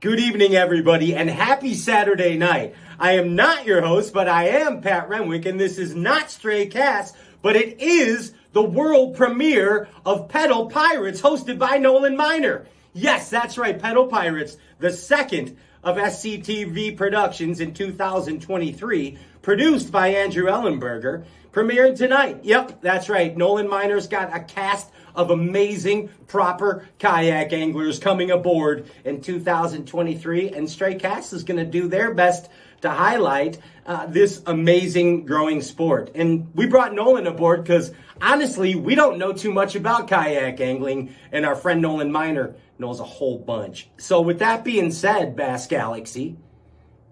Good evening, everybody, and happy Saturday night. I am not your host, but I am Pat Renwick, and this is not Stray Cats, but it is the world premiere of Pedal Pirates, hosted by Nolan Minor. Yes, that's right, Pedal Pirates, the second of SCTV Productions in 2023, produced by Andrew Ellenberger, premiered tonight. Yep, that's right, Nolan Minor's got a cast of amazing, proper kayak anglers coming aboard in 2023, and Stray Cats is going to do their best to highlight this amazing growing sport. And we brought Nolan aboard because, honestly, we don't know too much about kayak angling, and our friend Nolan Minor knows a whole bunch. So with that being said, Bass Galaxy,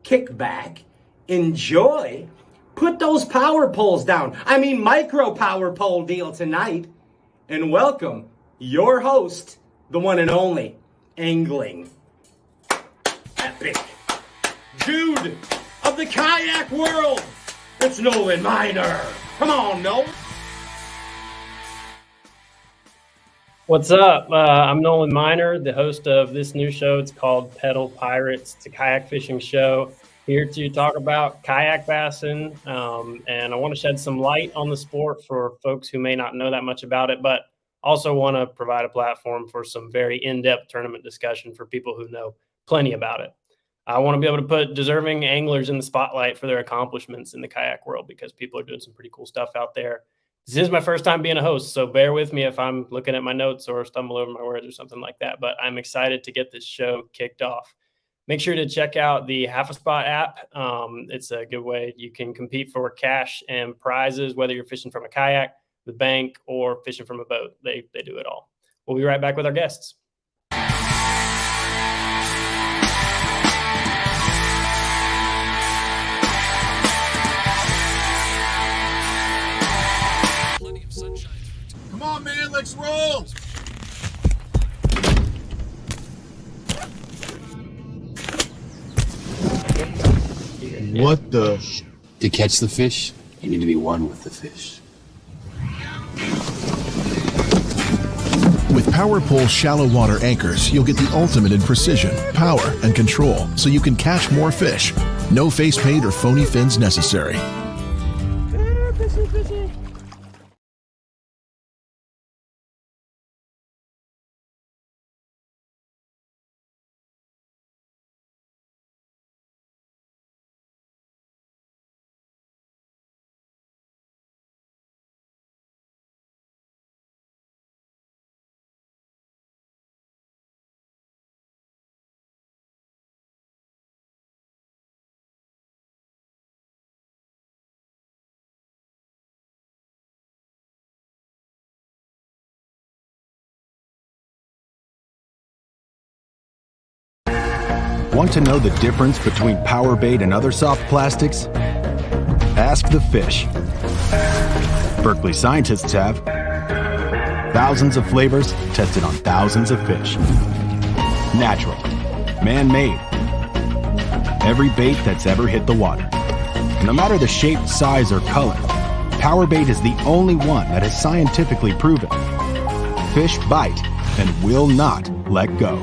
kick back, enjoy, put those power poles down. I mean, micro power pole deal tonight. And welcome your host, the one and only Angling Epic Dude of the kayak world. It's Nolan Minor. Come on, Nolan. What's up? I'm Nolan Minor, the host of this new show. It's called Pedal Pirates. It's a kayak fishing show here to talk about kayak bassing. And I want to shed some light on the sport for folks who may not know that much about it, but also want to provide a platform for some very in-depth tournament discussion for people who know plenty about it. I want to be able to put deserving anglers in the spotlight for their accomplishments in the kayak world because people are doing some pretty cool stuff out there. This is my first time being a host, so bear with me if I'm looking at my notes or stumble over my words or something like that, but I'm excited to get this show kicked off. Make sure to check out the Half a Spot app. It's a good way you can compete for cash and prizes, whether you're fishing from a kayak, the bank, or fishing from a boat. They do it all. We'll be right back with our guests. Plenty of sunshine. Come on, man, let's roll. What the? To catch the fish, you need to be one with the fish. With PowerPole shallow water anchors, you'll get the ultimate in precision, power, and control, so you can catch more fish. No face paint or phony fins necessary. Want to know the difference between power bait and other soft plastics? Ask the fish. Berkeley scientists have. Thousands of flavors tested on thousands of fish. Natural. Man-made. Every bait that's ever hit the water. No matter the shape, size, or color, power bait is the only one that is scientifically proven. Fish bite and will not let go.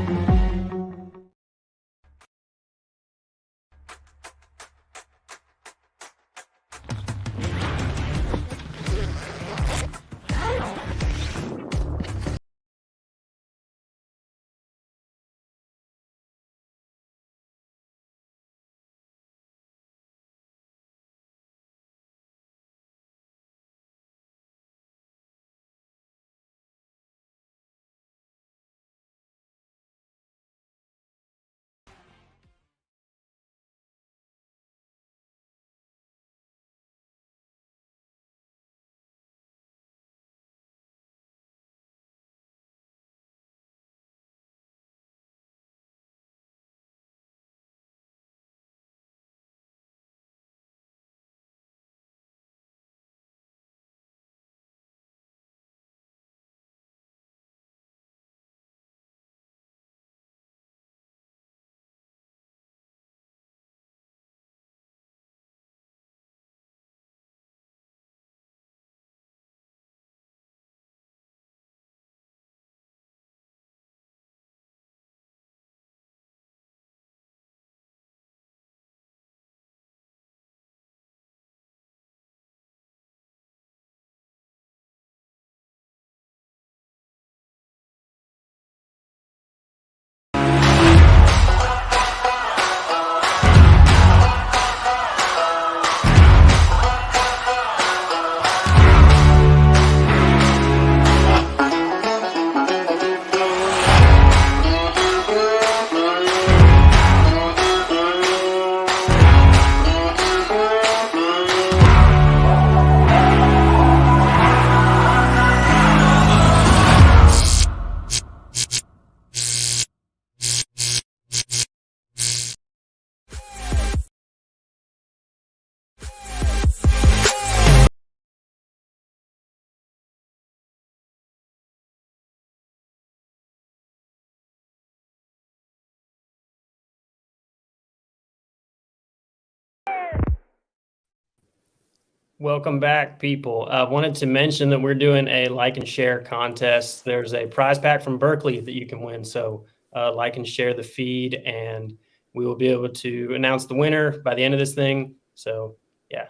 Welcome back, people. I wanted to mention that we're doing a like and share contest. There's a prize pack from Berkeley that you can win. So like and share the feed, and we will be able to announce the winner by the end of this thing. So yeah,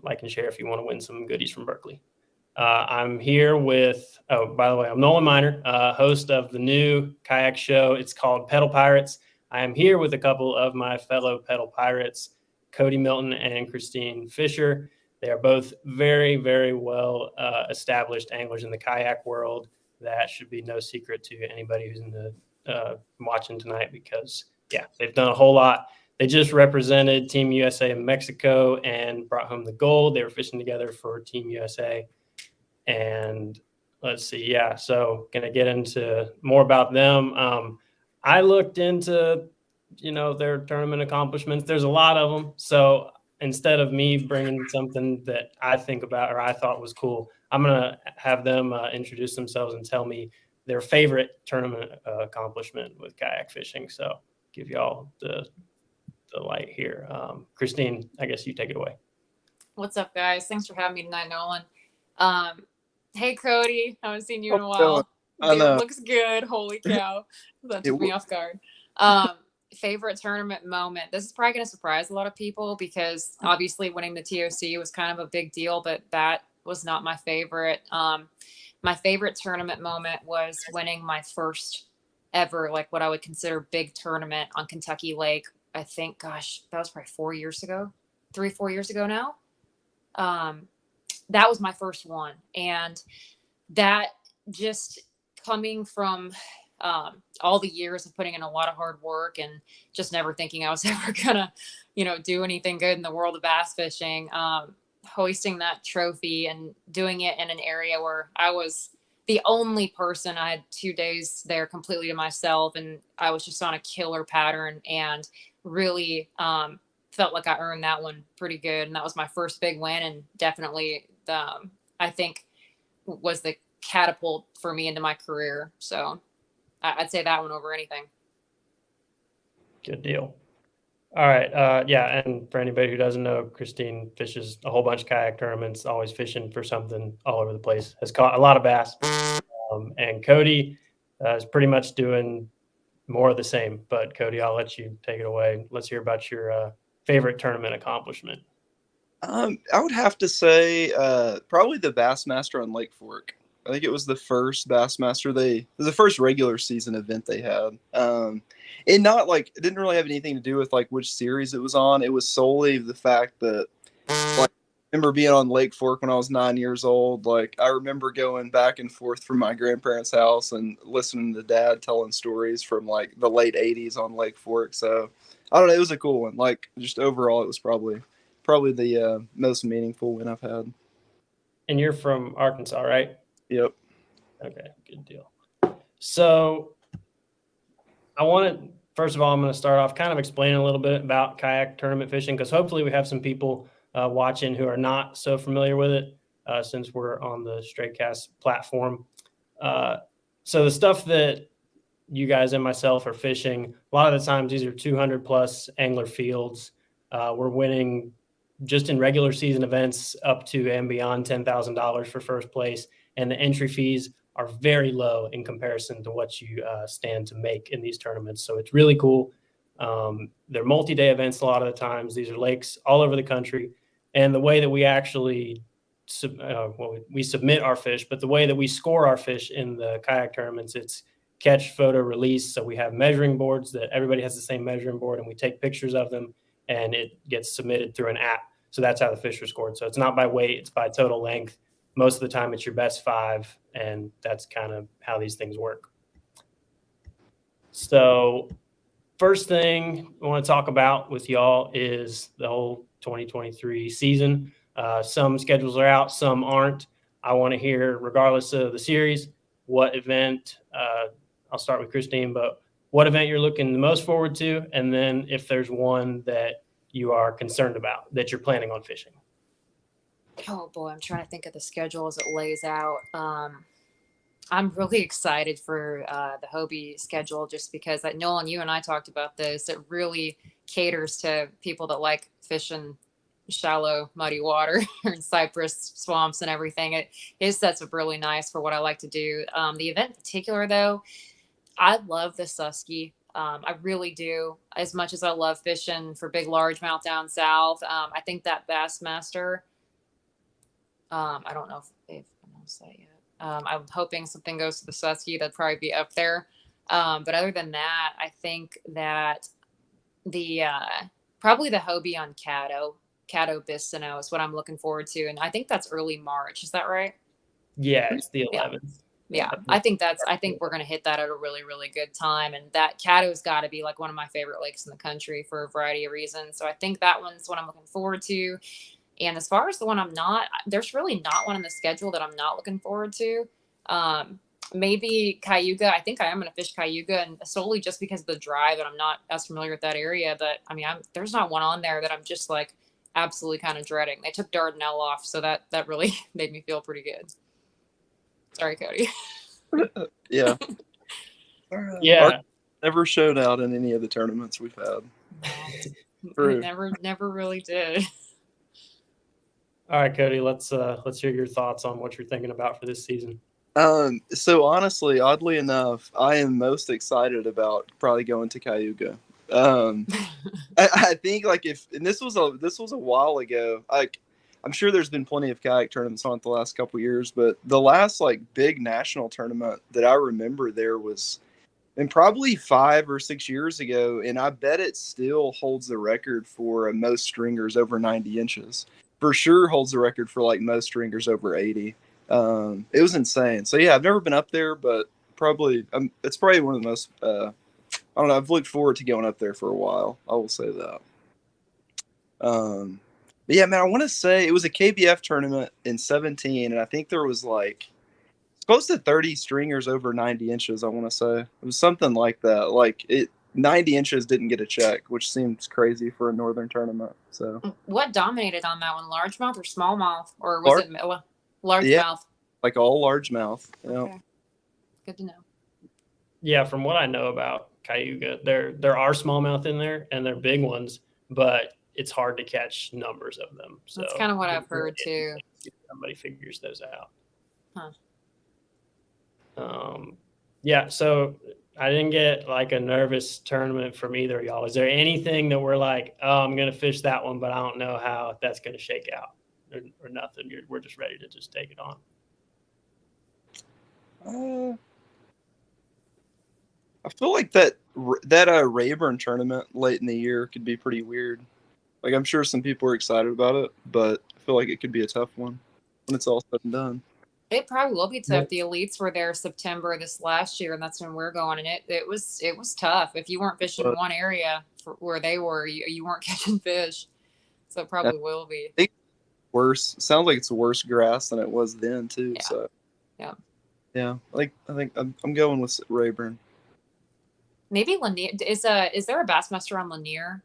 like and share if you want to win some goodies from Berkeley. I'm here with, by the way, I'm Nolan Minor, host of the new kayak show. It's called Pedal Pirates. I am here with a couple of my fellow pedal pirates, Cody Milton and Kristine Fischer. They are both very, very well established anglers in the kayak world. That should be no secret to anybody who's in the watching tonight, because yeah, they've done a whole lot. They just represented Team USA in Mexico and brought home the gold. They were fishing together for Team USA. And let's see, yeah, so gonna get into more about them. I looked into, their tournament accomplishments. There's a lot of them. So instead of me bringing something that I think about or I thought was cool, I'm gonna have them introduce themselves and tell me their favorite tournament accomplishment with kayak fishing. So give y'all the light here. Kristine, I guess you take it away. What's up, guys? Thanks for having me tonight, Nolan. Hey, Cody. I haven't seen you in a while. Dude, looks good. Holy cow. That took me off guard. Favorite tournament moment. This is probably going to surprise a lot of people because obviously winning the TOC was kind of a big deal, but that was not my favorite. My favorite tournament moment was winning my first ever, like what I would consider big tournament on Kentucky Lake. I think, gosh, that was probably 4 years ago, 3-4 years ago now. That was my first one. And that just coming from all the years of putting in a lot of hard work and just never thinking I was ever gonna, do anything good in the world of bass fishing, hoisting that trophy and doing it in an area where I was the only person. I had 2 days there completely to myself, and I was just on a killer pattern and really felt like I earned that one pretty good. And that was my first big win, and definitely I think was the catapult for me into my career. So I'd say that one over anything. Good deal. All right. Yeah. And for anybody who doesn't know, Kristine fishes a whole bunch of kayak tournaments, always fishing for something all over the place, has caught a lot of bass. And Cody is pretty much doing more of the same. But Cody, I'll let you take it away. Let's hear about your favorite tournament accomplishment. I would have to say probably the Bassmaster on Lake Fork. I think it was the first Bassmaster the first regular season event they had. And not like, it didn't really have anything to do with like which series it was on. It was solely the fact that like, I remember being on Lake Fork when I was 9 years old. Like I remember going back and forth from my grandparents' house and listening to Dad telling stories from like the late 80s on Lake Fork. So I don't know, it was a cool one. Like just overall, it was probably the most meaningful win I've had. And you're from Arkansas, right? Yep. Okay, good deal. So first of all, I'm going to start off kind of explaining a little bit about kayak tournament fishing, because hopefully we have some people watching who are not so familiar with it since we're on the Straightcast platform. So the stuff that you guys and myself are fishing, a lot of the times these are 200 plus angler fields. We're winning just in regular season events up to and beyond $10,000 for first place. And the entry fees are very low in comparison to what you stand to make in these tournaments. So it's really cool. They're multi-day events a lot of the times. These are lakes all over the country. And the way that we actually we submit our fish, but the way that we score our fish in the kayak tournaments, it's catch, photo, release. So we have measuring boards that everybody has the same measuring board, and we take pictures of them, and it gets submitted through an app. So that's how the fish are scored. So it's not by weight, it's by total length. Most of the time it's your best 5, and that's kind of how these things work. So first thing I want to talk about with y'all is the whole 2023 season. Some schedules are out, some aren't. I want to hear, regardless of the series, what event, I'll start with Kristine, but what event you're looking the most forward to, and then if there's one that you are concerned about that you're planning on fishing. Oh boy, I'm trying to think of the schedule as it lays out. I'm really excited for the Hobie schedule, just because Nolan, you and I talked about this. It really caters to people that like fishing shallow, muddy water and cypress swamps and everything. It sets up really nice for what I like to do. The event in particular, though, I love the Susky. I really do. As much as I love fishing for big largemouth down south, I think that Bassmaster. I don't know if they've announced that yet. I'm hoping something goes to the Susky. That'd probably be up there. But other than that, I think that the probably the Hobie on Caddo Bistino is what I'm looking forward to, and I think that's early March. Is that right? Yeah, it's the 11th. Yeah, I think we're going to hit that at a really, really good time. And that Caddo's got to be like one of my favorite lakes in the country for a variety of reasons. So I think that one's what I'm looking forward to. And as far as the one there's really not one on the schedule that I'm not looking forward to. Maybe Cayuga. I think I am going to fish Cayuga, and solely just because of the drive, and I'm not as familiar with that area. But I mean, there's not one on there that I'm just like absolutely kind of dreading. They took Dardanelle off, so that really made me feel pretty good. Sorry, Cody. Yeah. Yeah. Never showed out in any of the tournaments we've had. Never really did. All right, Cody, let's hear your thoughts on what you're thinking about for this season. So honestly, oddly enough, I am most excited about probably going to Cayuga. I think like and this was a while ago. Like, I'm sure there's been plenty of kayak tournaments on it the last couple of years, but the last like big national tournament that I remember there was probably 5 or 6 years ago, and I bet it still holds the record for most stringers over 90 inches. For sure holds the record for like most stringers over 80. It was insane. So yeah, I've never been up there, but probably it's probably one of the most I don't know, I've looked forward to going up there for a while. I will say that. But yeah, man, I want to say it was a KBF tournament in 17, and I think there was like close to 30 stringers over 90 inches, I want to say. It was something like that. Like 90 inches didn't get a check, which seems crazy for a northern tournament. So what dominated on that one? Largemouth or smallmouth? Or was it largemouth? Yeah, like all largemouth. Yeah. Okay. Good to know. Yeah, from what I know about Cayuga, there are smallmouth in there, and they're big ones, but it's hard to catch numbers of them. So that's kind of what I've heard too. Somebody figures those out. Huh. Yeah, so I didn't get like a nervous tournament from either of y'all. Is there anything that we're like, oh, I'm going to fish that one, but I don't know how that's going to shake out, or nothing? We're just ready to just take it on. I feel like that Rayburn tournament late in the year could be pretty weird. Like, I'm sure some people are excited about it, but I feel like it could be a tough one when it's all said and done. It probably will be tough. The elites were there September this last year, and that's when we're going. And it was tough. If you weren't fishing one area where they were, you weren't catching fish. So it probably will be. I think worse. Sounds like it's worse grass than it was then too. Yeah. So yeah. I think I'm going with Rayburn. Maybe Lanier. Is there a Bassmaster on Lanier?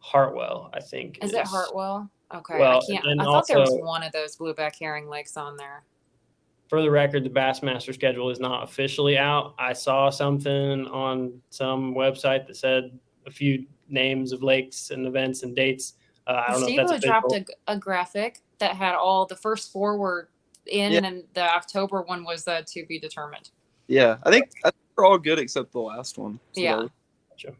Hartwell, I think. Is it Hartwell? Okay. Well, I thought there was one of those blueback herring lakes on there. For the record, the Bassmaster schedule is not officially out. I saw something on some website that said a few names of lakes and events and dates. I don't know if that's official. Dropped a graphic that had all the first 4 were in, and then the October one was to be determined. Yeah, I think they're all good except the last one. So yeah. Gotcha.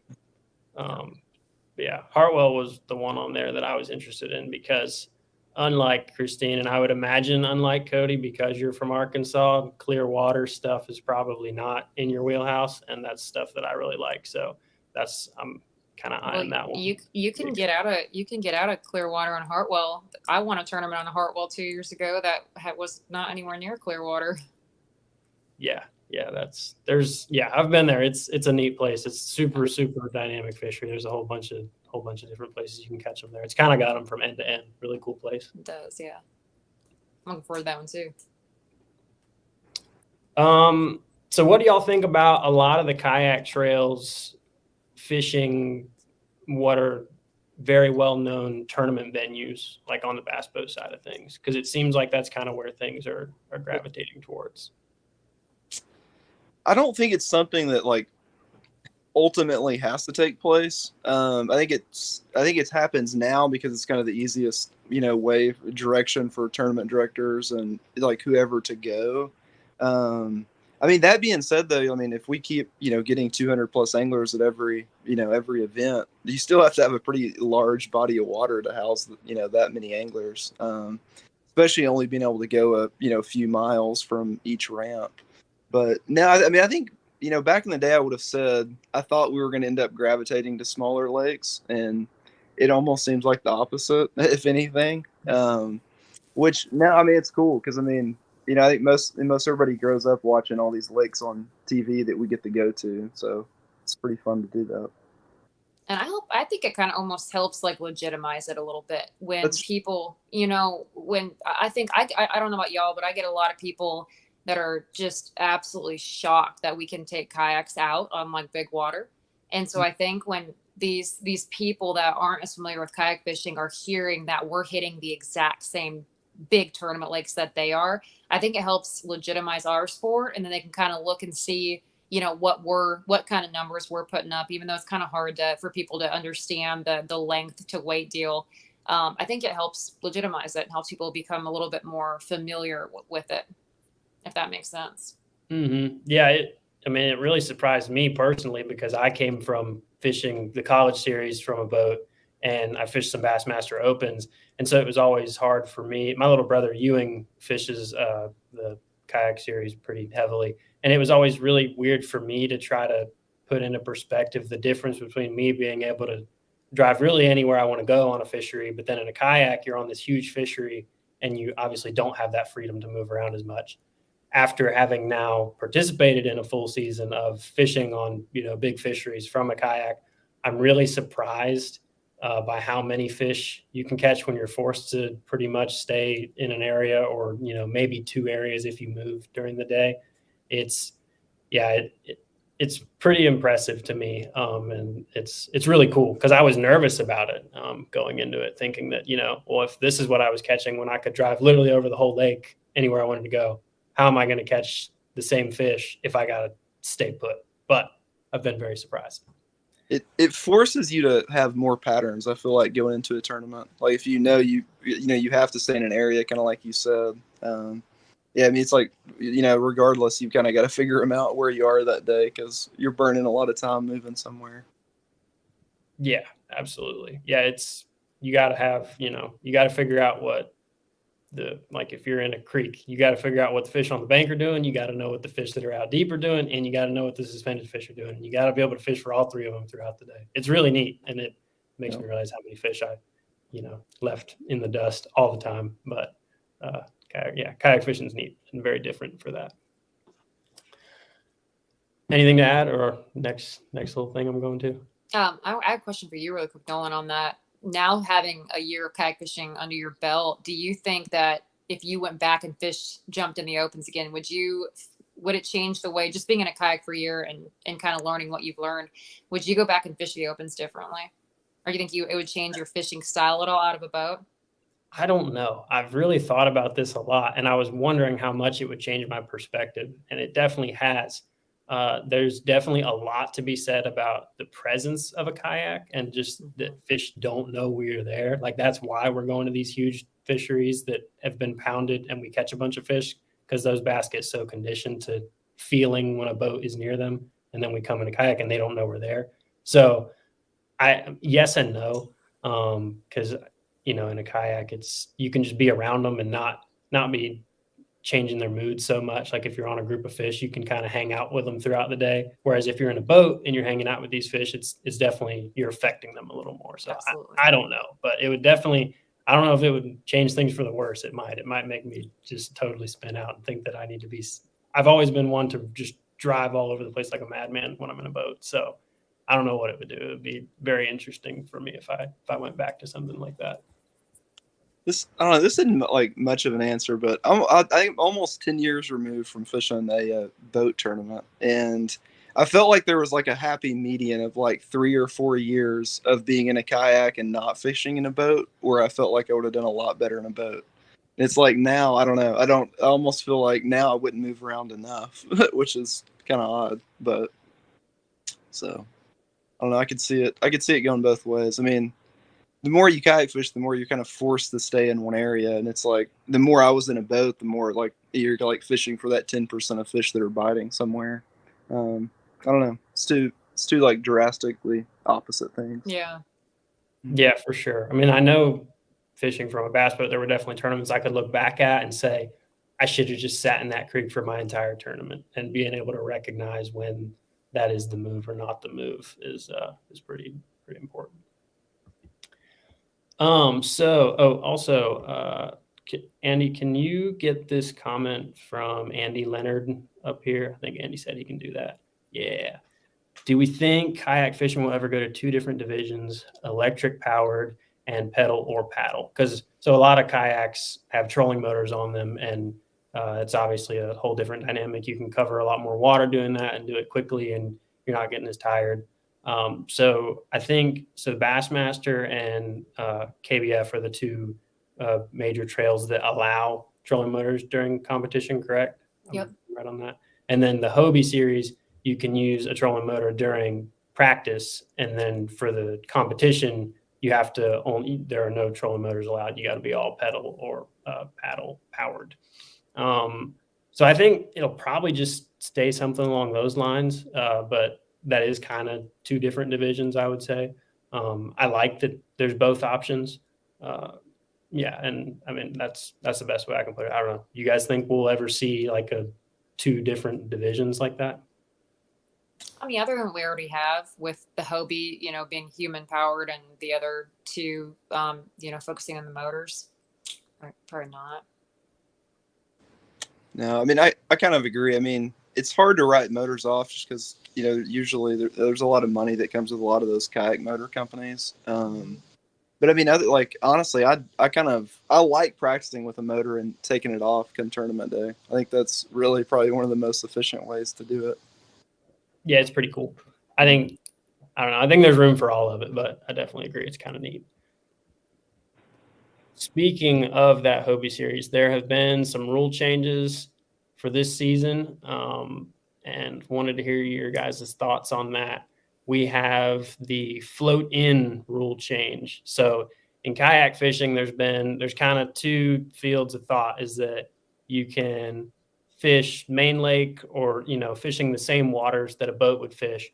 Yeah, Hartwell was the one on there that I was interested in because unlike Kristine, and I would imagine unlike Cody, because you're from Arkansas, clear water stuff is probably not in your wheelhouse, and that's stuff that I really like. So I'm kind of eyeing that one. You can get out of Clearwater on Hartwell. I won a tournament on Hartwell 2 years ago that was not anywhere near Clearwater. Yeah, I've been there. It's a neat place. It's super dynamic fishery. There's a whole bunch of different places you can catch them there. It's kind of got them from end to end. Really cool place. It does, yeah. I'm looking forward to that one too. So what do y'all think about a lot of the kayak trails fishing what are very well-known tournament venues, like on the bass boat side of things? Because it seems like that's kind of where things are gravitating towards. I don't think it's something that like ultimately has to take place. I think it happens now because it's kind of the easiest, way direction for tournament directors and like whoever to go. I mean, that being said, though, I mean, if we keep, getting 200 plus anglers at every event, you still have to have a pretty large body of water to house, that many anglers. Especially only being able to go a few miles from each ramp. But no, I mean, I think, back in the day, I would have said I thought we were going to end up gravitating to smaller lakes, and it almost seems like the opposite, if anything. Which now, I mean, it's cool because I mean, I think most everybody grows up watching all these lakes on TV that we get to go to, so it's pretty fun to do that. And I think it kind of almost helps like legitimize it a little bit when people, when I think I don't know about y'all, but I get a lot of people that are just absolutely shocked that we can take kayaks out on like big water. And so I think when these people that aren't as familiar with kayak fishing are hearing that we're hitting the exact same big tournament lakes that they are, I think it helps legitimize our sport. And then they can kind of look and see, what kind of numbers we're putting up, even though it's kind of hard for people to understand the length to weight deal. I think it helps legitimize it and helps people become a little bit more familiar with it, if that makes sense. Mm-hmm. Yeah. It really surprised me personally because I came from fishing the college series from a boat and I fished some Bassmaster Opens. And so it was always hard for me. My little brother Ewing fishes the kayak series pretty heavily. And it was always really weird for me to try to put into perspective the difference between me being able to drive really anywhere I want to go on a fishery. But then in a kayak, you're on this huge fishery and you obviously don't have that freedom to move around as much. After having now participated in a full season of fishing on, big fisheries from a kayak, I'm really surprised by how many fish you can catch when you're forced to pretty much stay in an area or, maybe two areas if you move during the day. It's pretty impressive to me. And it's really cool because I was nervous about it going into it, thinking that, if this is what I was catching when I could drive literally over the whole lake anywhere I wanted to go, how am I going to catch the same fish if I got to stay put? But I've been very surprised. It forces you to have more patterns. I feel like going into a tournament, like if you have to stay in an area, kind of like you said. Yeah, I mean, it's like, regardless, you kind of got to figure them out where you are that day because you're burning a lot of time moving somewhere. Yeah, absolutely. Yeah, you got to have, you got to figure out what if you're in a creek, you got to figure out what the fish on the bank are doing. You got to know what the fish that are out deep are doing, and you got to know what the suspended fish are doing. And you got to be able to fish for all three of them throughout the day. It's really neat, and it makes me realize how many fish I, left in the dust all the time. But kayak fishing is neat and very different for that. Anything to add, or next little thing I'm going to? I have a question for you, really quick, Nolan, on that. Now having a year of kayak fishing under your belt, do you think that if you went back and jumped in the opens again, would it change the way, just being in a kayak for a year and kind of learning what you've learned, would you go back and fish the opens differently? Or do you think it would change your fishing style at all out of a boat? I don't know. I've really thought about this a lot, and I was wondering how much it would change my perspective, and it definitely has. There's definitely a lot to be said about the presence of a kayak and just that fish don't know we're there. Like that's why we're going to these huge fisheries that have been pounded and we catch a bunch of fish because those bass get so conditioned to feeling when a boat is near them. And then we come in a kayak and they don't know we're there. So yes and no. Cause in a kayak, you can just be around them and not be changing their mood so much. Like if you're on a group of fish, you can kind of hang out with them throughout the day. Whereas if you're in a boat and you're hanging out with these fish, it's definitely, you're affecting them a little more. So I don't know, but it would definitely, I don't know if it would change things for the worse. It might make me just totally spin out and think that I need to be, I've always been one to just drive all over the place like a madman when I'm in a boat. So I don't know what it would do. It would be very interesting for me if I went back to something like that. I don't know. This isn't like much of an answer, but I'm almost 10 years removed from fishing a boat tournament, and I felt like there was like a happy median of like 3 or 4 years of being in a kayak and not fishing in a boat, where I felt like I would have done a lot better in a boat. And it's like now I don't know. I almost feel like now I wouldn't move around enough, which is kind of odd. But so I don't know. I could see it going both ways. I mean, the more you kayak fish, the more you're kind of forced to stay in one area. And it's like, the more I was in a boat, the more like you're like fishing for that 10% of fish that are biting somewhere. I don't know. It's two like drastically opposite things. Yeah. Yeah, for sure. I mean, I know fishing from a bass boat, there were definitely tournaments I could look back at and say, I should have just sat in that creek for my entire tournament, and being able to recognize when that is the move or not the move is pretty important. Andy, can you get this comment from Andy Leonard up here? I think Andy said he can do that. Yeah. Do we think kayak fishing will ever go to two different divisions, electric powered and pedal or paddle? Because a lot of kayaks have trolling motors on them, and it's obviously a whole different dynamic. You can cover a lot more water doing that and do it quickly, and you're not getting as tired. So I think Bassmaster and KBF are the two major trails that allow trolling motors during competition, correct? Yep. Right on that. And then the Hobie series, you can use a trolling motor during practice, and then for the competition, you have to there are no trolling motors allowed. You got to be all pedal or paddle powered. So I think it'll probably just stay something along those lines, but that is kind of two different divisions, I would say. I like that there's both options. Yeah, and I mean that's the best way I can put it. I don't know. You guys think we'll ever see like two different divisions like that? I mean, other than what we already have with the Hobie, being human powered, and the other two, focusing on the motors, probably not. No, I mean, I kind of agree. I mean, it's hard to write motors off just because, usually there's a lot of money that comes with a lot of those kayak motor companies. But I mean, honestly, I like practicing with a motor and taking it off come tournament day. I think that's really probably one of the most efficient ways to do it. Yeah, it's pretty cool. I don't know. I think there's room for all of it, but I definitely agree. It's kind of neat. Speaking of that Hobie series, there have been some rule changes for this season, and wanted to hear your guys' thoughts on that. We have the float-in rule change. So in kayak fishing, there's kind of two fields of thought, is that you can fish main lake or, fishing the same waters that a boat would fish,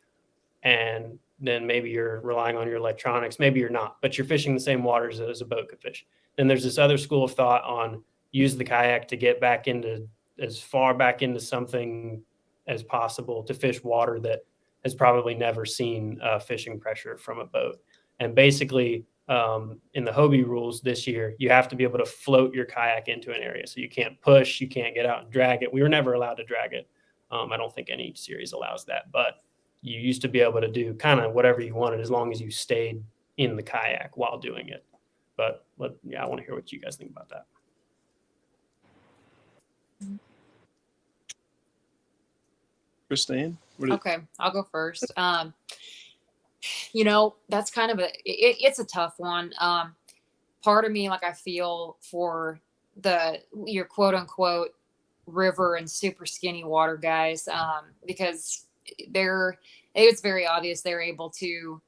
and then maybe you're relying on your electronics. Maybe you're not, but you're fishing the same waters as a boat could fish. Then there's this other school of thought on use the kayak to get back into as far back into something as possible to fish water that has probably never seen fishing pressure from a boat. And basically, in the Hobie rules this year, you have to be able to float your kayak into an area. So you can't push, you can't get out and drag it. We were never allowed to drag it. I don't think any series allows that, but you used to be able to do kind of whatever you wanted as long as you stayed in the kayak while doing it. But I want to hear what you guys think about that. Kristine? Okay, I'll go first. That's kind of it's a tough one. Part of me, I feel for your quote unquote river and super skinny water guys, because it's very obvious they're able to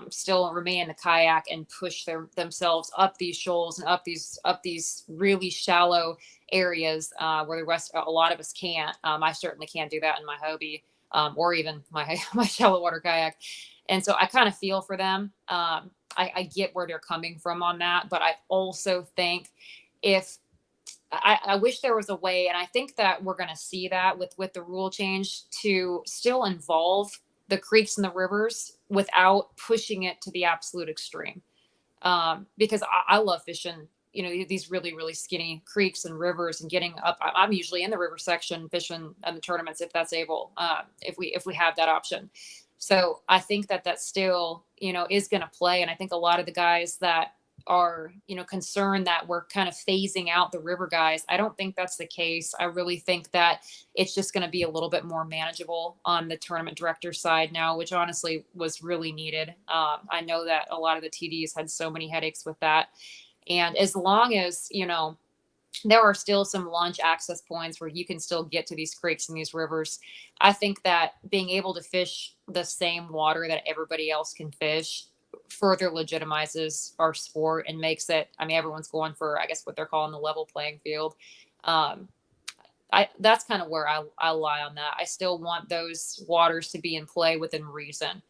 still remain in the kayak and push themselves up these shoals and up these really shallow areas where a lot of us can't. I certainly can't do that in my Hobie, or even my shallow water kayak. And so I kind of feel for them. I get where they're coming from on that, but I also think I wish there was a way, and I think that we're going to see that with the rule change, to still involve the creeks and the rivers without pushing it to the absolute extreme. Because I love fishing, these really, really skinny creeks and rivers and getting up. I'm usually in the river section fishing in the tournaments if that's able, if we have that option. So I think that still, is going to play. And I think a lot of the guys that are, concerned that we're kind of phasing out the river guys, I don't think that's the case. I really think that it's just going to be a little bit more manageable on the tournament director side now, which honestly was really needed. I know that a lot of the TDs had so many headaches with that. And as long as, there are still some launch access points where you can still get to these creeks and these rivers. I think that being able to fish the same water that everybody else can fish further legitimizes our sport and makes it, I mean, everyone's going for, I guess, what they're calling the level playing field. That's kind of where I lie on that. I still want those waters to be in play within reason.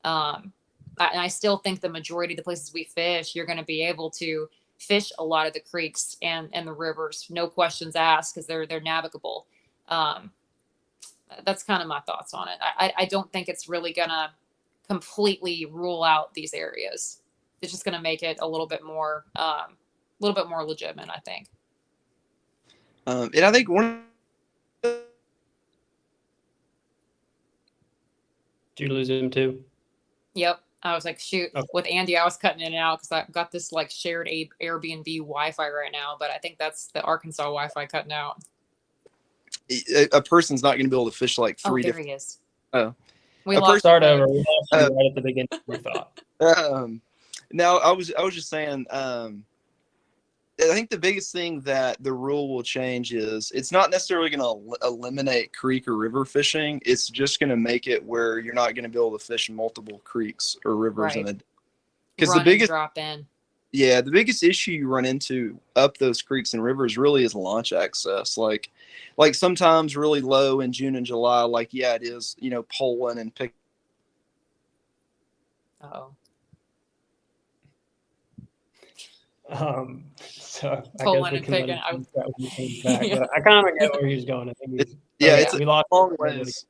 And I still think the majority of the places we fish, you're going to be able to fish a lot of the creeks and the rivers, no questions asked, because they're navigable. That's kind of my thoughts on it. I don't think it's really going to completely rule out these areas. It's just going to make it a little bit more legitimate, I think. And I think Did you lose him too? Yep. I was like, shoot, okay. With Andy, I was cutting in and out because I've got this like shared Airbnb Wi-Fi right now, but I think that's the Arkansas Wi-Fi cutting out. a person's not going to be able to fish like three there different. he is. Oh, we a lost Start over. We lost you right at the beginning of the thought. Now I was just saying, I think the biggest thing that the rule will change is it's not necessarily going to eliminate creek or river fishing. It's just going to make it where you're not going to be able to fish multiple creeks or rivers in a day. Because the biggest drop in. Yeah, the biggest issue you run into up those creeks and rivers really is launch access. Like sometimes really low in June and July. Like it is, poling and pick. Oh. So Pulling and picking. Back, but I kind of get where he's going. I think it's we lost a long ways.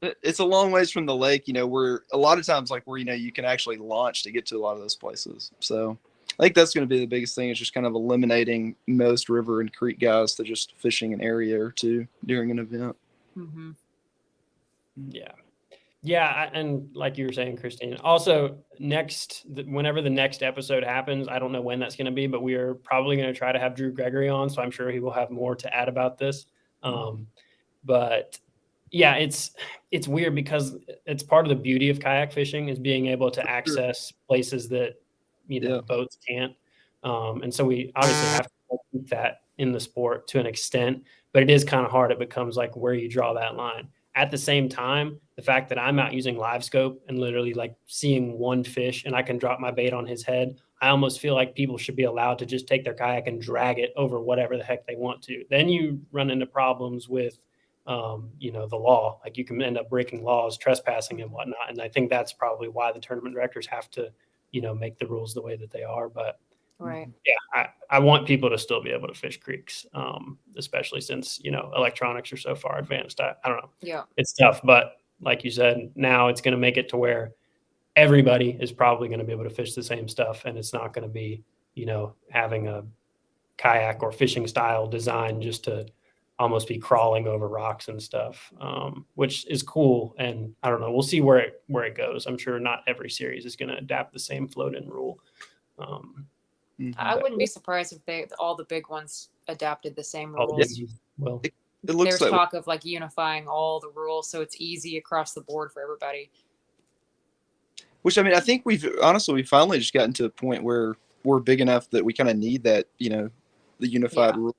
It's a long ways from the lake, where a lot of times where you can actually launch to get to a lot of those places. So I think that's going to be the biggest thing, is just kind of eliminating most river and creek guys to just fishing an area or two during an event. Mm-hmm. Yeah, and like you were saying, Kristine, also whenever the next episode happens, I don't know when that's going to be, but we are probably going to try to have Drew Gregory on, so I'm sure he will have more to add about this. But yeah, it's weird because it's part of the beauty of kayak fishing is being able to access places that boats can't, and so we obviously have to keep that in the sport to an extent, but it is kind of hard. It becomes like where you draw that line. At the same time, the fact that I'm out using live scope and literally like seeing one fish and I can drop my bait on his head, I almost feel like people should be allowed to just take their kayak and drag it over whatever the heck they want to. Then you run into problems with, the law. Like you can end up breaking laws, trespassing and whatnot. And I think that's probably why the tournament directors have to, make the rules the way that they are. But right. Yeah, I want people to still be able to fish creeks, especially since, electronics are so far advanced. I don't know. Yeah. It's tough, but like you said, now it's going to make it to where everybody is probably going to be able to fish the same stuff. And it's not going to be, having a kayak or fishing style design just to almost be crawling over rocks and stuff, which is cool. And I don't know, we'll see where it goes. I'm sure not every series is going to adapt the same float-in rule. I wouldn't be surprised if all the big ones adapted the same rules. Well, it looks There's talk of unifying all the rules so it's easy across the board for everybody. Which, I mean, I think we've finally just gotten to a point where we're big enough that we kind of need that, the unified rule.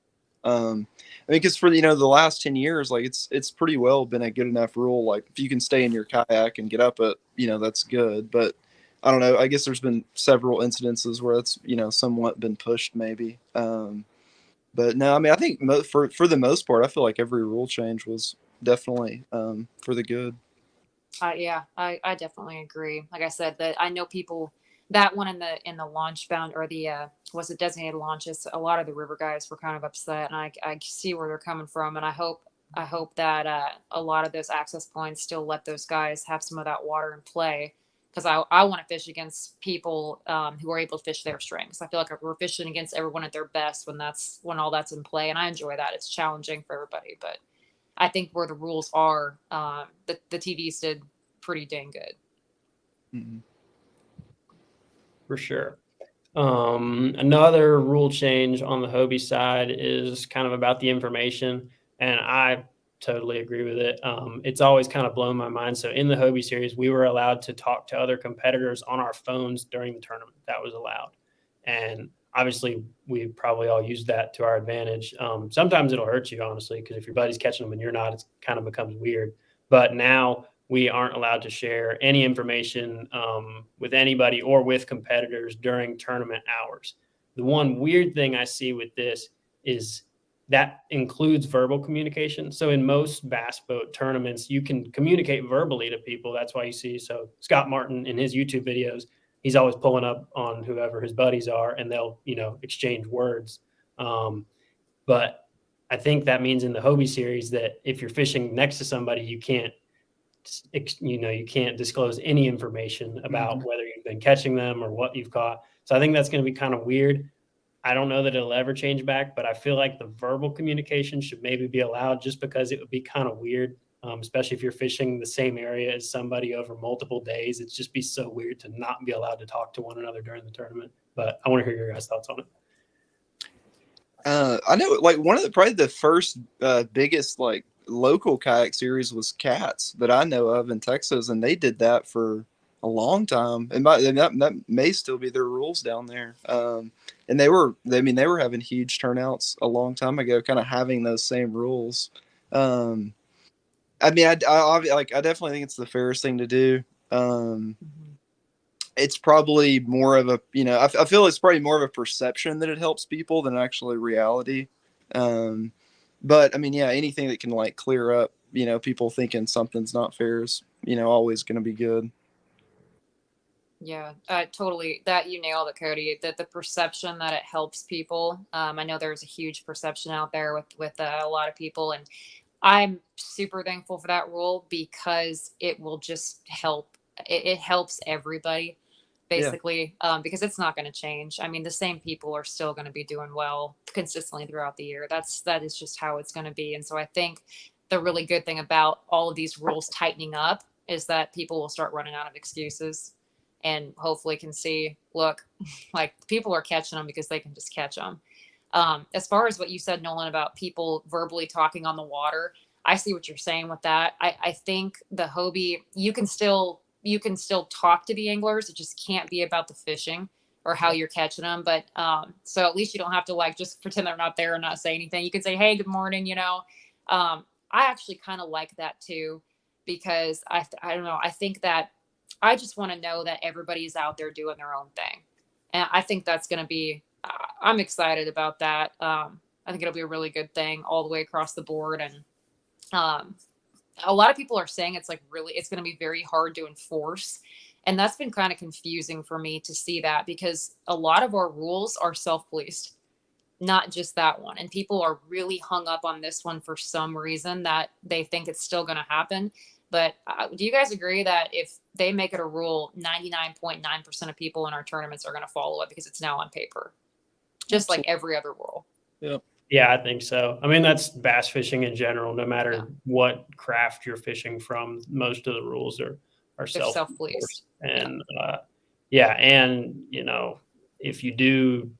Because for the last 10 years, it's pretty well been a good enough rule. Like if you can stay in your kayak and get up it, that's good. But I don't know. I guess there's been several incidences where it's somewhat been pushed maybe. But no, I mean, I think for the most part, I feel like every rule change was definitely for the good. I definitely agree. Like I said, that I know people that one in the launch bound or the was it designated launches. A lot of the river guys were kind of upset, and I see where they're coming from. And I hope that a lot of those access points still let those guys have some of that water in play. Because I want to fish against people who are able to fish their strengths. I feel like we're fishing against everyone at their best when all that's in play, and I enjoy that. It's challenging for everybody, but I think where the rules are, the TVs did pretty dang good. Mm-hmm. For sure. Another rule change on the Hobie side is kind of about the information, and I totally agree with it. It's always kind of blown my mind. So in the Hobie series, we were allowed to talk to other competitors on our phones during the tournament. That was allowed. And obviously we probably all use that to our advantage. Sometimes it'll hurt you, honestly, because if your buddy's catching them and you're not, it kind of becomes weird. But now we aren't allowed to share any information with anybody or with competitors during tournament hours. The one weird thing I see with this is that includes verbal communication. So in most bass boat tournaments, you can communicate verbally to people. That's why you see, so Scott Martin in his YouTube videos, he's always pulling up on whoever his buddies are and they'll, exchange words. But I think that means in the Hobie series that if you're fishing next to somebody, you can't disclose any information about whether you've been catching them or what you've caught. So I think that's going to be kind of weird. I don't know that it'll ever change back, but I feel like the verbal communication should maybe be allowed just because it would be kind of weird, especially if you're fishing the same area as somebody over multiple days. It'd just be so weird to not be allowed to talk to one another during the tournament. But I want to hear your guys' thoughts on it. I know, like, probably the first biggest, like, local kayak series was Cats that I know of in Texas, and they did that for a long time, and that may still be their rules down there. And they were having huge turnouts a long time ago, kind of having those same rules. I definitely think it's the fairest thing to do. It's probably more of a, I feel it's probably more of a perception that it helps people than actually reality. But I mean, yeah, anything that can like clear up, people thinking something's not fair is, always going to be good. Yeah, totally. That you nailed it, Cody. That the perception that it helps people. I know there's a huge perception out there with a lot of people, and I'm super thankful for that rule because it will just help. It helps everybody, basically, because it's not going to change. I mean, the same people are still going to be doing well consistently throughout the year. That is just how it's going to be. And so I think the really good thing about all of these rules tightening up is that people will start running out of excuses. And hopefully can see, look, like people are catching them because they can just catch them. As far as what you said, Nolan, about people verbally talking on the water, I see what you're saying with that. I think the Hobie, you can still talk to the anglers. It just can't be about the fishing or how you're catching them. But so at least you don't have to like just pretend they're not there and not say anything. You can say, hey, good morning. I actually kind of like that too, because I don't know. I think that I just want to know that everybody's out there doing their own thing. And I think that's going to be, I'm excited about that. I think it'll be a really good thing all the way across the board. And a lot of people are saying it's going to be very hard to enforce. And that's been kind of confusing for me to see that because a lot of our rules are self-policed, not just that one. And people are really hung up on this one for some reason that they think it's still going to happen. But do you guys agree that if they make it a rule, 99.9% of people in our tournaments are going to follow it because it's now on paper, just like every other rule? Yeah, I think so. I mean, that's bass fishing in general. No matter what craft you're fishing from, most of the rules are self-policed. And if you do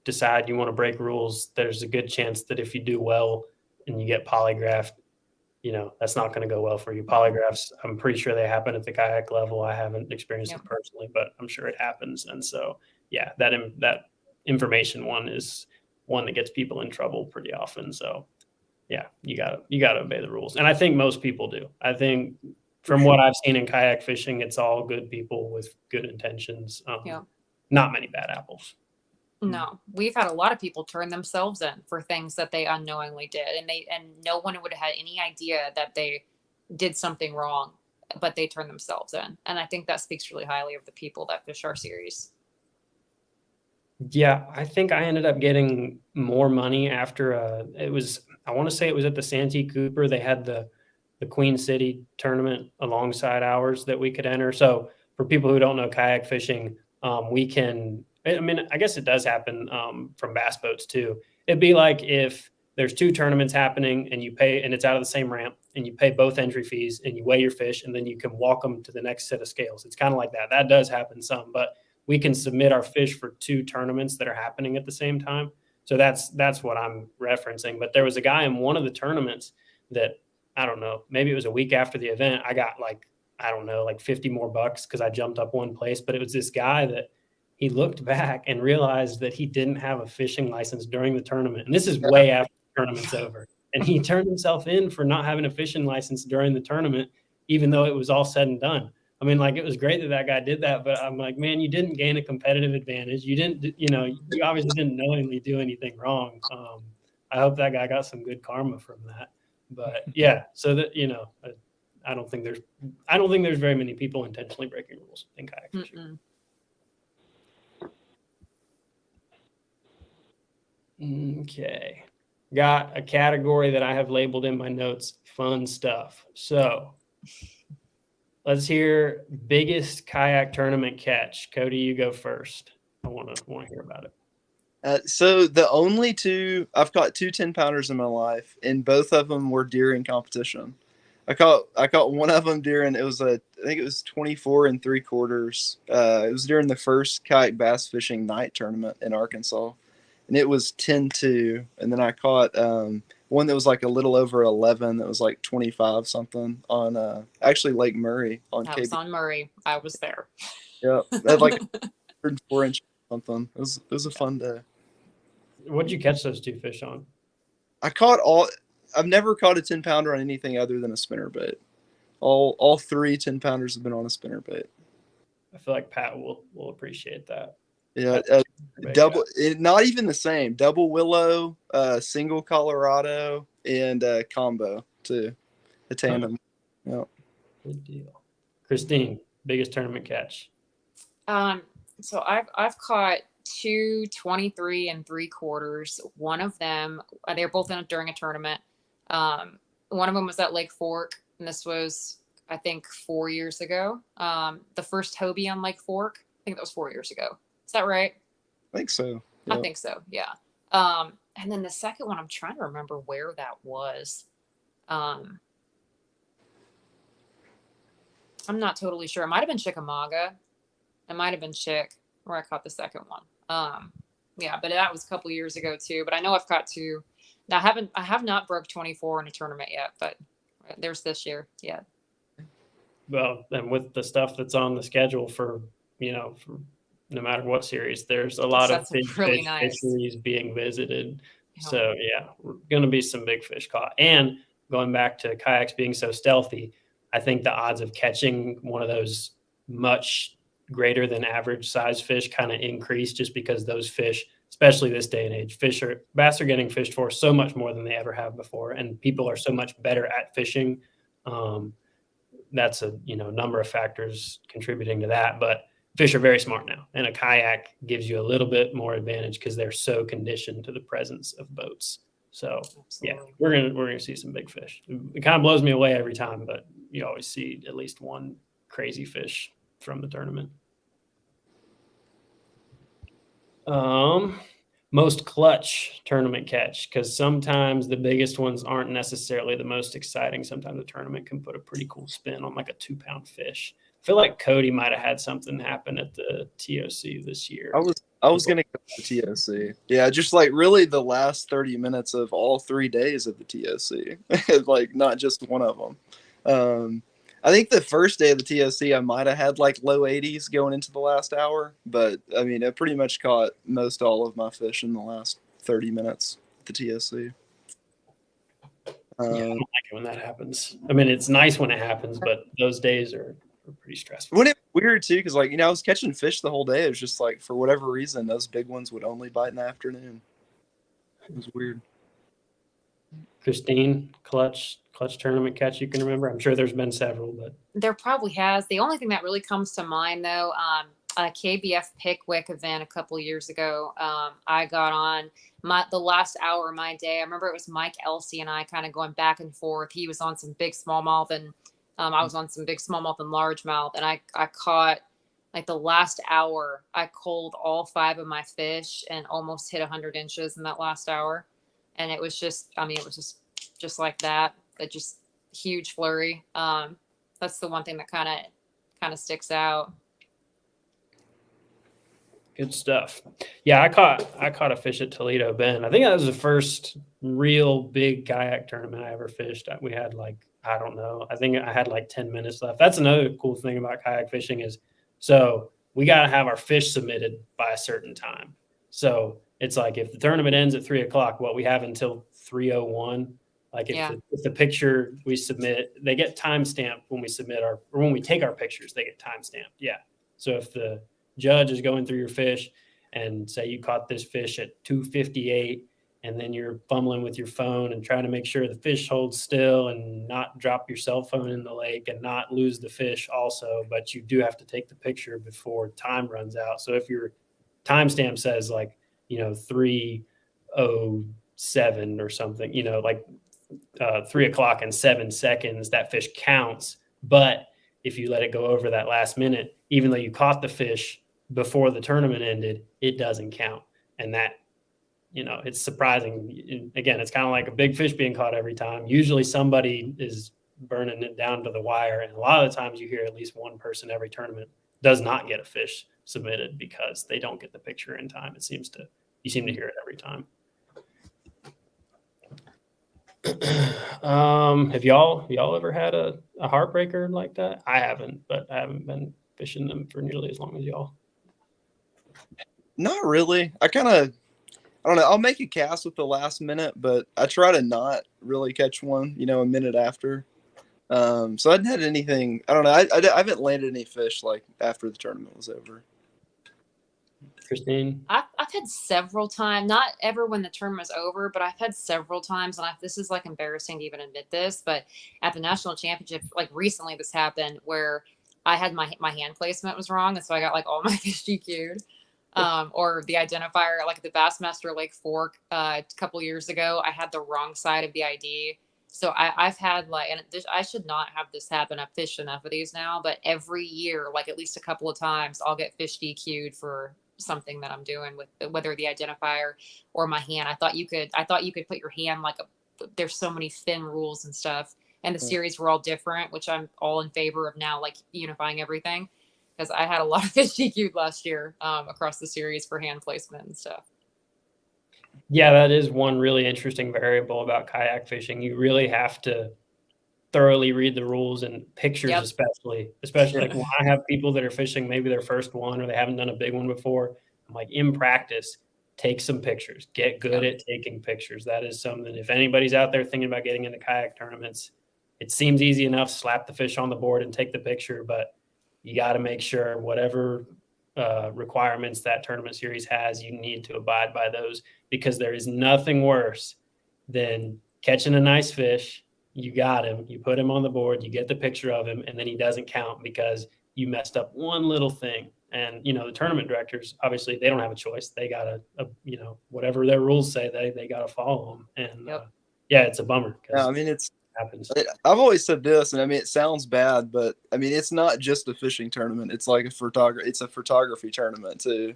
decide you want to break rules, there's a good chance that if you do well and you get polygraphed, that's not going to go well for you. Polygraphs, I'm pretty sure they happen at the kayak level. I haven't experienced it personally, but I'm sure it happens. And so, that information one is one that gets people in trouble pretty often. So, you gotta obey the rules. And I think most people do. I think from what I've seen in kayak fishing, it's all good people with good intentions. Not many bad apples. No, we've had a lot of people turn themselves in for things that they unknowingly did. And no one would have had any idea that they did something wrong, but they turned themselves in. And I think that speaks really highly of the people that fish our series. Yeah, I think I ended up getting more money after I want to say it was at the Santee Cooper. They had the Queen City tournament alongside ours that we could enter. So for people who don't know kayak fishing, I guess it does happen from bass boats too. It'd be like if there's two tournaments happening and you pay, and it's out of the same ramp, and you pay both entry fees and you weigh your fish and then you can walk them to the next set of scales. It's kind of like that. That does happen some, but we can submit our fish for two tournaments that are happening at the same time. So that's what I'm referencing. But there was a guy in one of the tournaments that, I don't know, maybe it was a week after the event, I got like 50 more bucks because I jumped up one place. But it was this guy that he looked back and realized that he didn't have a fishing license during the tournament. And this is way after the tournament's over. And he turned himself in for not having a fishing license during the tournament, even though it was all said and done. I mean, like, it was great that guy did that, but I'm like, man, you didn't gain a competitive advantage. You didn't, you obviously didn't knowingly do anything wrong. I hope that guy got some good karma from that. But yeah, so that, I don't think there's very many people intentionally breaking rules in kayak fishing. Okay. Got a category that I have labeled in my notes, fun stuff. So let's hear biggest kayak tournament catch. Cody, you go first. I want to hear about it. So the only I've caught 2 10-pounders in my life, and both of them were during competition. I caught one of them during, I think it was 24 3/4. It was during the first kayak bass fishing night tournament in Arkansas, and it was 10-2. And then I caught one that was like a little over 11, that was like 25 something on actually Lake Murray on That was on Murray. I was there. Yeah, that had like 104 inch something. It was a fun day. What did you catch those 2 fish on? I've never caught a 10-pounder on anything other than a spinnerbait. All 3 10-pounders have been on a spinnerbait. I feel like Pat will appreciate that. Yeah, not even the same. Double willow, single Colorado, and combo too. A tandem. Yeah. Good deal. Kristine, biggest tournament catch. So I've caught 2 23 3/4. One of them, they were both during a tournament. One of them was at Lake Fork, and this was, I think, 4 years ago. The first Hobie on Lake Fork, I think that was 4 years ago. Is that right? I think so. Yeah. I think so. Yeah. And then the second one, I'm trying to remember where that was. I'm not totally sure. It might have been Chickamauga. It might have been Chick where I caught the second one. Yeah, but that was a couple years ago too. But I know I've caught 2. Now I have not broke 24 in a tournament yet, but there's this year. Yeah. Well, and with the stuff that's on the schedule for no matter what series, there's a lot of big fish fisheries being visited. Yeah. So yeah, we're going to be some big fish caught. And going back to kayaks being so stealthy, I think the odds of catching one of those much greater than average size fish kind of increase, just because those fish, especially this day and age, bass are getting fished for so much more than they ever have before, and people are so much better at fishing. That's a number of factors contributing to that, but fish are very smart now, and a kayak gives you a little bit more advantage because they're so conditioned to the presence of boats. So yeah, we're gonna see some big fish. It kind of blows me away every time, but you always see at least one crazy fish from the tournament. Most clutch tournament catch, because sometimes the biggest ones aren't necessarily the most exciting. Sometimes the tournament can put a pretty cool spin on like a 2-pound fish. I feel like Cody might have had something happen at the TOC this year. I was gonna go to the TOC. Yeah, just like really the last 30 minutes of all 3 days of the TOC, like not just one of them. I think the first day of the TOC, I might have had like low 80s going into the last hour, but I mean, I pretty much caught most all of my fish in the last 30 minutes at the TOC. Yeah, I don't like it when that happens. I mean, it's nice when it happens, but those days are pretty stressful. Wouldn't it be weird too? Because I was catching fish the whole day. It was just like, for whatever reason, those big ones would only bite in the afternoon. It was weird. Kristine, clutch tournament catch you can remember? I'm sure there's been several, but there probably has. The only thing that really comes to mind though, a KBF Pickwick event a couple years ago, I got on the last hour of my day. I remember it was Mike Elsey and I kind of going back and forth. He was on some big smallmouth, and I was on some big smallmouth and largemouth, and I caught, like, the last hour. I culled all 5 of my fish and almost hit 100 inches in that last hour. And it was just, it was just like that. It just huge flurry. That's the one thing that kind of sticks out. Good stuff. Yeah, I caught a fish at Toledo Bend. I think that was the first real big kayak tournament I ever fished. We had I don't know. I think I had 10 minutes left. That's another cool thing about kayak fishing is, so we got to have our fish submitted by a certain time. So it's like if the tournament ends at 3:00, we have until 3:01. Like if the picture we submit, they get timestamped when we submit or when we take our pictures, they get timestamped. Yeah. So if the judge is going through your fish and say you caught this fish at 2:58, and then you're fumbling with your phone and trying to make sure the fish holds still and not drop your cell phone in the lake and not lose the fish also, but you do have to take the picture before time runs out. So if your timestamp says 3:07 or something, like 3:00 and 7 seconds, that fish counts. But if you let it go over that last minute, even though you caught the fish before the tournament ended, it doesn't count. And that, it's surprising. Again, it's kind of like a big fish being caught every time. Usually somebody is burning it down to the wire. And a lot of the times you hear at least one person every tournament does not get a fish submitted because they don't get the picture in time. You seem to hear it every time. Have y'all ever had a heartbreaker like that? I haven't, but I haven't been fishing them for nearly as long as y'all. Not really. I don't know. I'll make a cast with the last minute, but I try to not really catch one, a minute after. So I hadn't had anything. I don't know. I haven't landed any fish like after the tournament was over. Kristine? I've had several times, not ever when the tournament's over, but I've had several times, and this is embarrassing to even admit this, but at the national championship, recently this happened where I had my hand placement was wrong, and so I got all my fish DQ'd. Or the identifier, like the Bassmaster Lake Fork a couple years ago, I had the wrong side of the ID. So I've had I should not have this happen. I've fished enough of these now, but every year, at least a couple of times, I'll get fish DQ'd for something that I'm doing with whether the identifier or my hand. I thought you could put your hand there's so many fin rules and stuff, and the series were all different, which I'm all in favor of now, unifying everything. Because I had a lot of fish DQ'd last year across the series for hand placement and stuff. Yeah, that is one really interesting variable about kayak fishing. You really have to thoroughly read the rules and pictures, especially when I have people that are fishing maybe their first one or they haven't done a big one before. I'm in practice, take some pictures, get good at taking pictures. That is something, if anybody's out there thinking about getting into kayak tournaments, it seems easy enough, slap the fish on the board and take the picture, but you got to make sure whatever requirements that tournament series has, you need to abide by those, because there is nothing worse than catching a nice fish. You got him, you put him on the board, you get the picture of him, and then he doesn't count because you messed up one little thing. And, the tournament directors, obviously, they don't have a choice. They got to, whatever their rules say, they got to follow them. And, it's a bummer. Yeah, it's happens. I've always said this, and it sounds bad, but it's not just a fishing tournament. It's like it's a photography tournament too.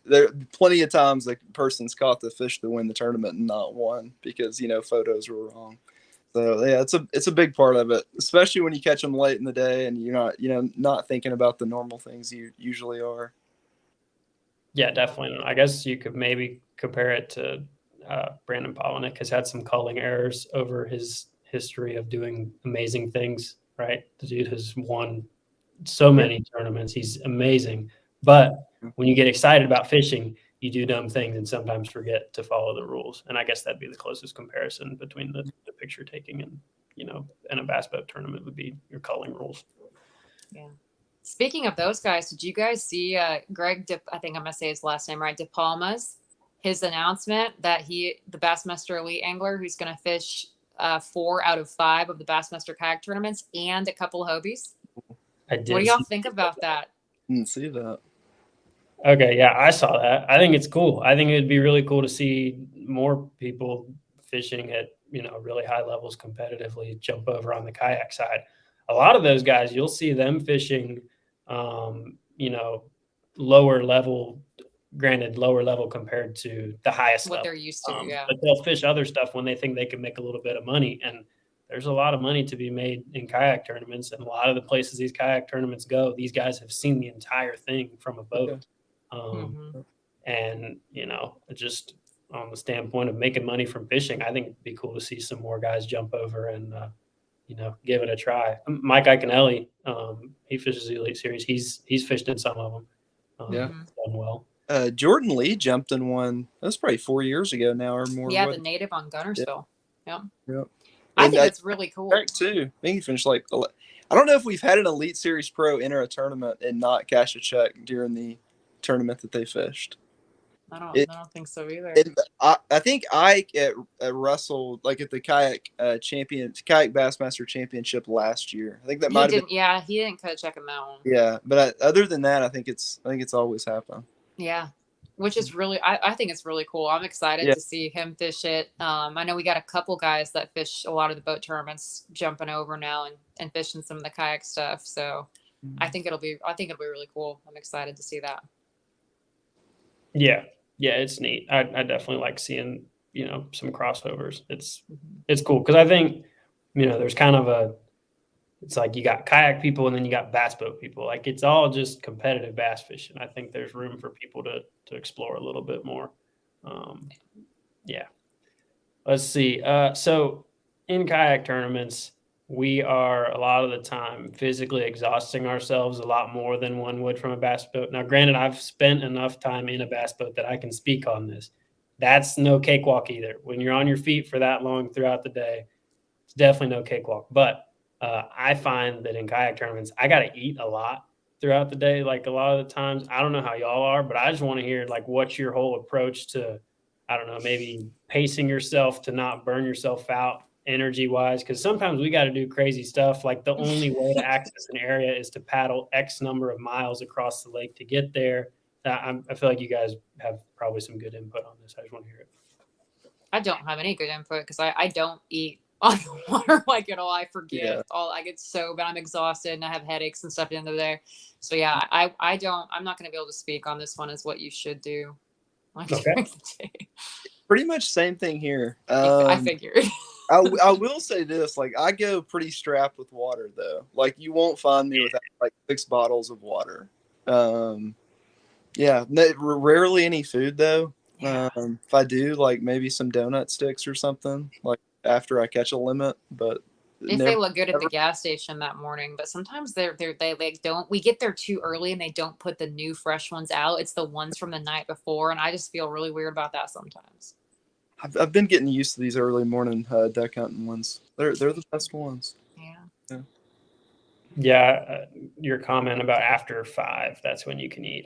There are plenty of times the person's caught the fish to win the tournament and not won because photos were wrong. So yeah, it's a big part of it, especially when you catch them late in the day and you're not thinking about the normal things you usually are. Yeah, definitely. I guess you could maybe compare it to Brandon Polinick has had some culling errors over his history of doing amazing things, right? The dude has won so many tournaments. He's amazing. But when you get excited about fishing, you do dumb things and sometimes forget to follow the rules. And I guess that'd be the closest comparison between the picture taking and, and a bass boat tournament would be your culling rules. Yeah. Speaking of those guys, did you guys see Greg, I think I'm going to say his last name right, De Palma's, his announcement that the Bassmaster Elite angler who's going to fish 4 out of 5 of the Bassmaster kayak tournaments and a couple of Hobies? What do y'all think about that? Didn't see that. Okay, yeah, I saw that. I think it's cool. I think it'd be really cool to see more people fishing at, really high levels competitively jump over on the kayak side. A lot of those guys, you'll see them fishing, lower level, granted lower level compared to the highest what level. They're used to, yeah. But they'll fish other stuff when they think they can make a little bit of money. And there's a lot of money to be made in kayak tournaments. And a lot of the places these kayak tournaments go, these guys have seen the entire thing from a boat. And, just on the standpoint of making money from fishing, I think it'd be cool to see some more guys jump over and, give it a try. Mike Iaconelli, he fishes the Elite Series. He's fished in some of them. Yeah. Done well. Jordan Lee jumped in one. That was probably 4 years ago now or more. Yeah, the native on Gunnersville. Yep. I think it's really cool. Too. I think he finished I don't know if we've had an Elite Series pro enter a tournament and not cash a check during the tournament that they fished. I don't think so either. I think Ike at Russell, like at the kayak Bassmaster Championship last year. I think that might have been. Yeah, he didn't cut a check on that one. Yeah, but other than that, I think it's always happened. Yeah, which is really, I think it's really cool. I'm excited to see him fish it. I know we got a couple guys that fish a lot of the boat tournaments jumping over now and fishing some of the kayak stuff. So I think it'll be really cool. I'm excited to see that. Yeah, it's neat. I definitely like seeing, some crossovers. It's cool because I think, there's kind of it's like you got kayak people and then you got bass boat people. Like it's all just competitive bass fishing. I think there's room for people to explore a little bit more. Yeah. Let's see. So in kayak tournaments, we are a lot of the time physically exhausting ourselves a lot more than one would from a bass boat. Now, granted, I've spent enough time in a bass boat that I can speak on this. That's no cakewalk either. When you're on your feet for that long throughout the day, it's definitely no cakewalk. But I find that in kayak tournaments, I got to eat a lot throughout the day. Like a lot of the times, I don't know how y'all are, but I just want to hear like what's your whole approach to, I don't know, maybe pacing yourself to not burn yourself out energy wise. Cause sometimes we got to do crazy stuff. Like the only way to access an area is to paddle X number of miles across the lake to get there. I feel like you guys have probably some good input on this. I just want to hear it. I don't have any good input because I don't eat on the water like at all. I forget I get so bad. I'm exhausted and I have headaches and stuff at the end of the day. So yeah, I'm not going to be able to speak on this one as what you should do. Okay. Pretty much same thing here. I figured. I will say this, like I go pretty strapped with water though. Like you won't find me without like 6 bottles of water. Rarely any food though. If I do, like maybe some donut sticks or something, like after I catch a limit, but they look good at the gas station that morning, but sometimes they like don't. We get there too early and they don't put the new fresh ones out. It's the ones from the night before, and I just feel really weird about that sometimes. I've been getting used to these early morning duck hunting ones. They're the best ones. Yeah. Your comment about after 5, that's when you can eat.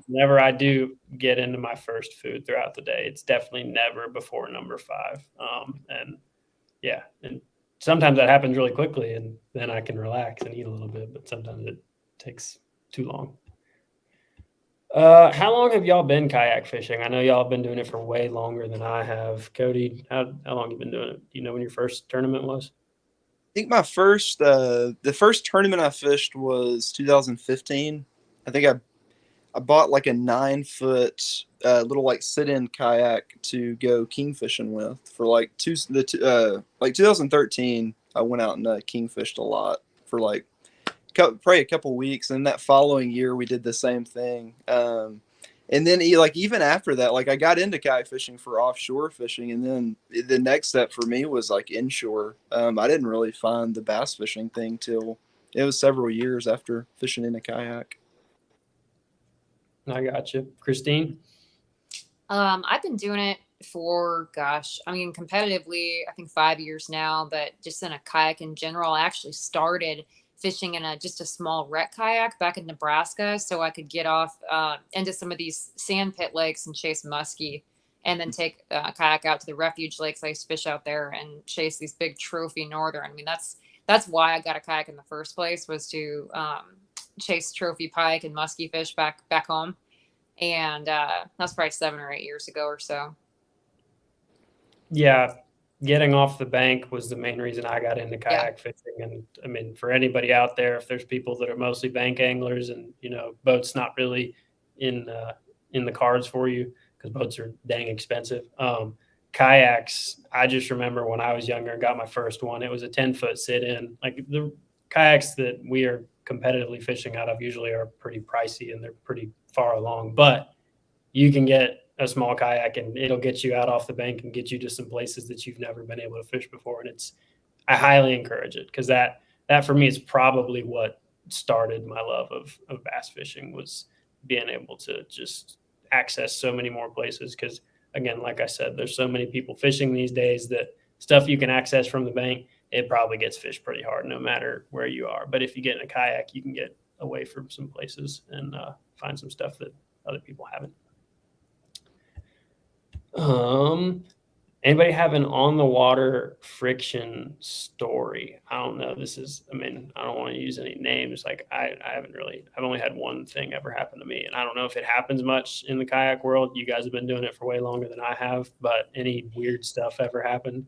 Whenever I do get into my first food throughout the day, it's definitely never before number 5. And sometimes that happens really quickly and then I can relax and eat a little bit, but sometimes it takes too long. How long have y'all been kayak fishing? I know y'all have been doing it for way longer than I have. Cody, how long have you been doing it? Do you know when your first tournament was? I think my first, the first tournament I fished was 2015. I think I bought like a 9-foot little like sit-in kayak to go king fishing with for like 2013. I went out and kingfished a lot for like probably a couple weeks, and that following year we did the same thing. And then even after that, like I got into kayak fishing for offshore fishing, and then the next step for me was like inshore. I didn't really find the bass fishing thing till it was several years after fishing in a kayak. I got you. Kristine? I've been doing it for, competitively, I think 5 years now, but just in a kayak in general. I actually started fishing in just a small wreck kayak back in Nebraska so I could get off into some of these sand pit lakes and chase muskie, and then take a kayak out to the refuge lakes. I used to fish out there and chase these big trophy northern. I mean, that's why I got a kayak in the first place, was to chase trophy pike and muskie fish back home. And that's probably 7 or 8 years ago or so. Yeah. Getting off the bank was the main reason I got into kayak fishing. And I mean, for anybody out there, if there's people that are mostly bank anglers and, boats not really in the cards for you because boats are dang expensive. Kayaks, I just remember when I was younger and got my first one, it was a 10-foot sit-in. Like the kayaks that we are competitively fishing out of usually are pretty pricey and they're pretty far along, but you can get a small kayak and it'll get you out off the bank and get you to some places that you've never been able to fish before. And I highly encourage it, because that for me is probably what started my love of bass fishing, was being able to just access so many more places. Because again, like I said, there's so many people fishing these days that stuff you can access from the bank, it probably gets fished pretty hard no matter where you are. But if you get in a kayak, you can get away from some places and find some stuff that other people haven't. Anybody have an on the water friction story? I don't know. I don't want to use any names. Like I've only had one thing ever happen to me, and I don't know if it happens much in the kayak world. You guys have been doing it for way longer than I have, but any weird stuff ever happened?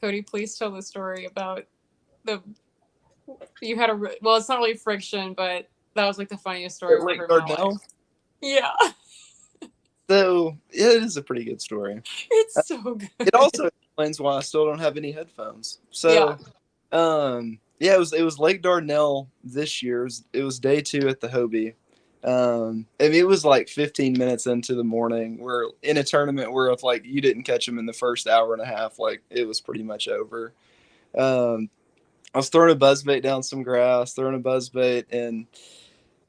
Cody, please tell the story about you had well, it's not really friction, but that was like the funniest story I've ever heard in my life. Yeah. So it is a pretty good story. It's so good. It also explains why I still don't have any headphones. So, it was Lake Dardanelle this year. It was day 2 at the Hobie. And it was like 15 minutes into the morning. We're in a tournament where if like you didn't catch them in the first hour and a half, like it was pretty much over. I was throwing a buzzbait down some grass, and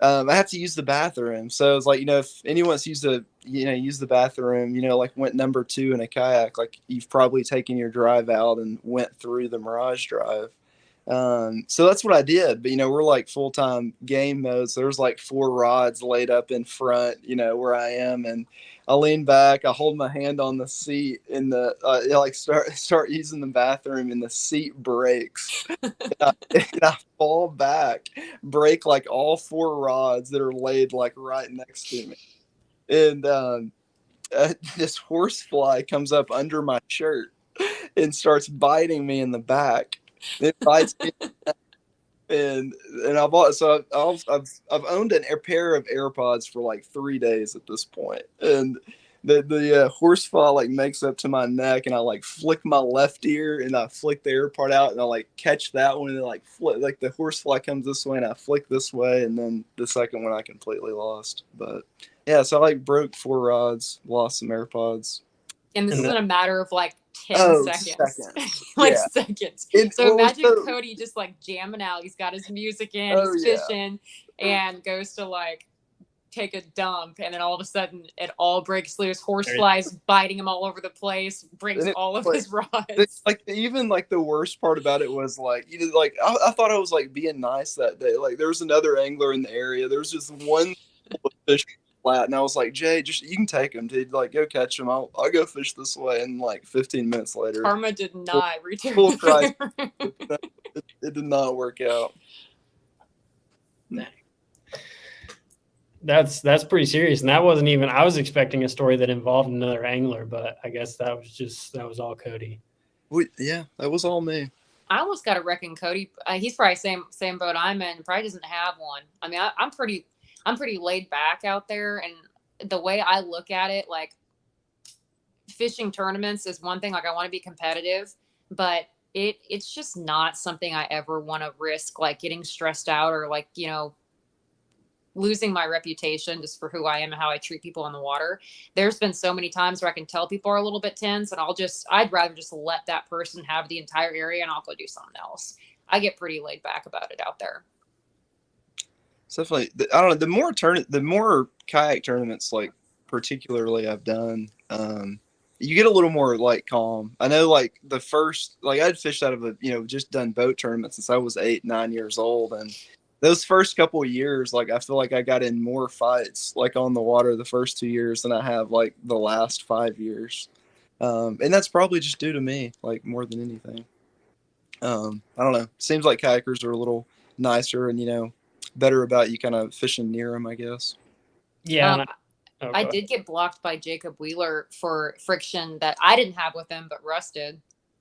I have to use the bathroom. So it's like, if anyone's used the bathroom, like went number 2 in a kayak, like you've probably taken your drive out and went through the Mirage drive. So that's what I did. But, we're like full-time game mode. So there's like 4 rods laid up in front, where I am. And I lean back, I hold my hand on the seat and start using the bathroom and the seat breaks. and I fall back, break like all 4 rods that are laid like right next to me. And this horsefly comes up under my shirt and starts biting me in the back. It bites me, and I've owned a pair of AirPods for like 3 days at this point, and the horsefly like makes up to my neck, and I like flick my left ear, and I flick the AirPod out, and I like catch that one, and like the horsefly comes this way, and I flick this way, and then the second one I completely lost. But yeah, so I like broke 4 rods, lost some AirPods, and this isn't a matter of like 10 seconds. Seconds. Imagine Cody just like jamming out. He's got his music in, he's fishing, and goes to like take a dump, and then all of a sudden it all breaks loose. Horseflies biting him all over the place, breaks all of his rods. It's like even like the worst part about it was like I thought I was like being nice that day. Like there was another angler in the area. There was just one fish flat, and I was like, Jay, you can take him, dude. Like, go catch him. I'll go fish this way. And like 15 minutes later, karma did not return. It did not work out. That's pretty serious, and that wasn't even. I was expecting a story that involved another angler, but I guess that was all Cody. That was all me. I almost got to reckon Cody. He's probably same boat I'm in. Probably doesn't have one. I mean, I'm pretty laid back out there, and the way I look at it, like fishing tournaments is one thing. Like I want to be competitive, but it's just not something I ever want to risk, like getting stressed out or like, losing my reputation just for who I am and how I treat people on the water. There's been so many times where I can tell people are a little bit tense, and I'd rather just let that person have the entire area and I'll go do something else. I get pretty laid back about it out there. It's definitely, I don't know, the more kayak tournaments, like particularly I've done, you get a little more like calm. I know like the first, like I'd fished out of just done boat tournaments since I was 8-9 years old. And those first couple of years, like I feel like I got in more fights like on the water the first 2 years than I have like the last 5 years. And that's probably just due to me, like more than anything. I don't know. Seems like kayakers are a little nicer and, better about you kind of fishing near them, I guess. Yeah. I did get blocked by Jacob Wheeler for friction that I didn't have with him, but Russ did,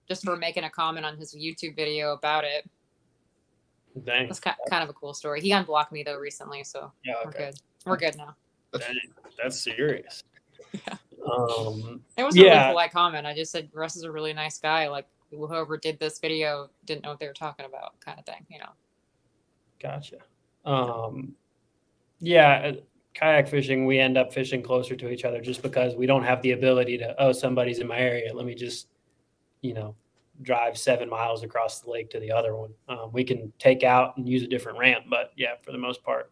just for making a comment on his YouTube video about it. Dang. That's kind of a cool story. He unblocked me though recently, so we're good. We're good now. Dang, that's serious. Yeah. It was a really polite comment. I just said Russ is a really nice guy. Like whoever did this video didn't know what they were talking about, kind of thing. Gotcha. Kayak fishing, we end up fishing closer to each other just because we don't have the ability to, somebody's in my area, let me just, drive 7 miles across the lake to the other one. We can take out and use a different ramp, but yeah, for the most part,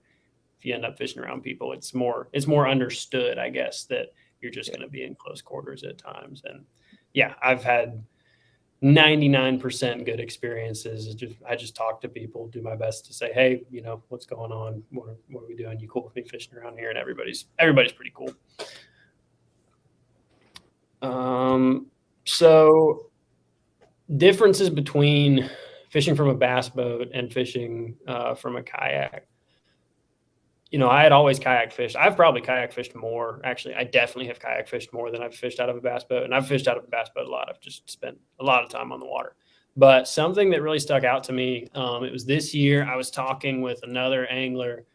if you end up fishing around people, it's more understood, I guess, that you're just going to be in close quarters at times. And yeah, I've had 99% good experiences. I just talk to people, do my best to say, hey, what's going on? What are we doing? You cool with me fishing around here? And everybody's pretty cool. So differences between fishing from a bass boat and fishing from a kayak. I had always kayak fished. I've probably kayak fished more. Actually, I definitely have kayak fished more than I've fished out of a bass boat. And I've fished out of a bass boat a lot. I've just spent a lot of time on the water. But something that really stuck out to me, it was this year. I was talking with another angler.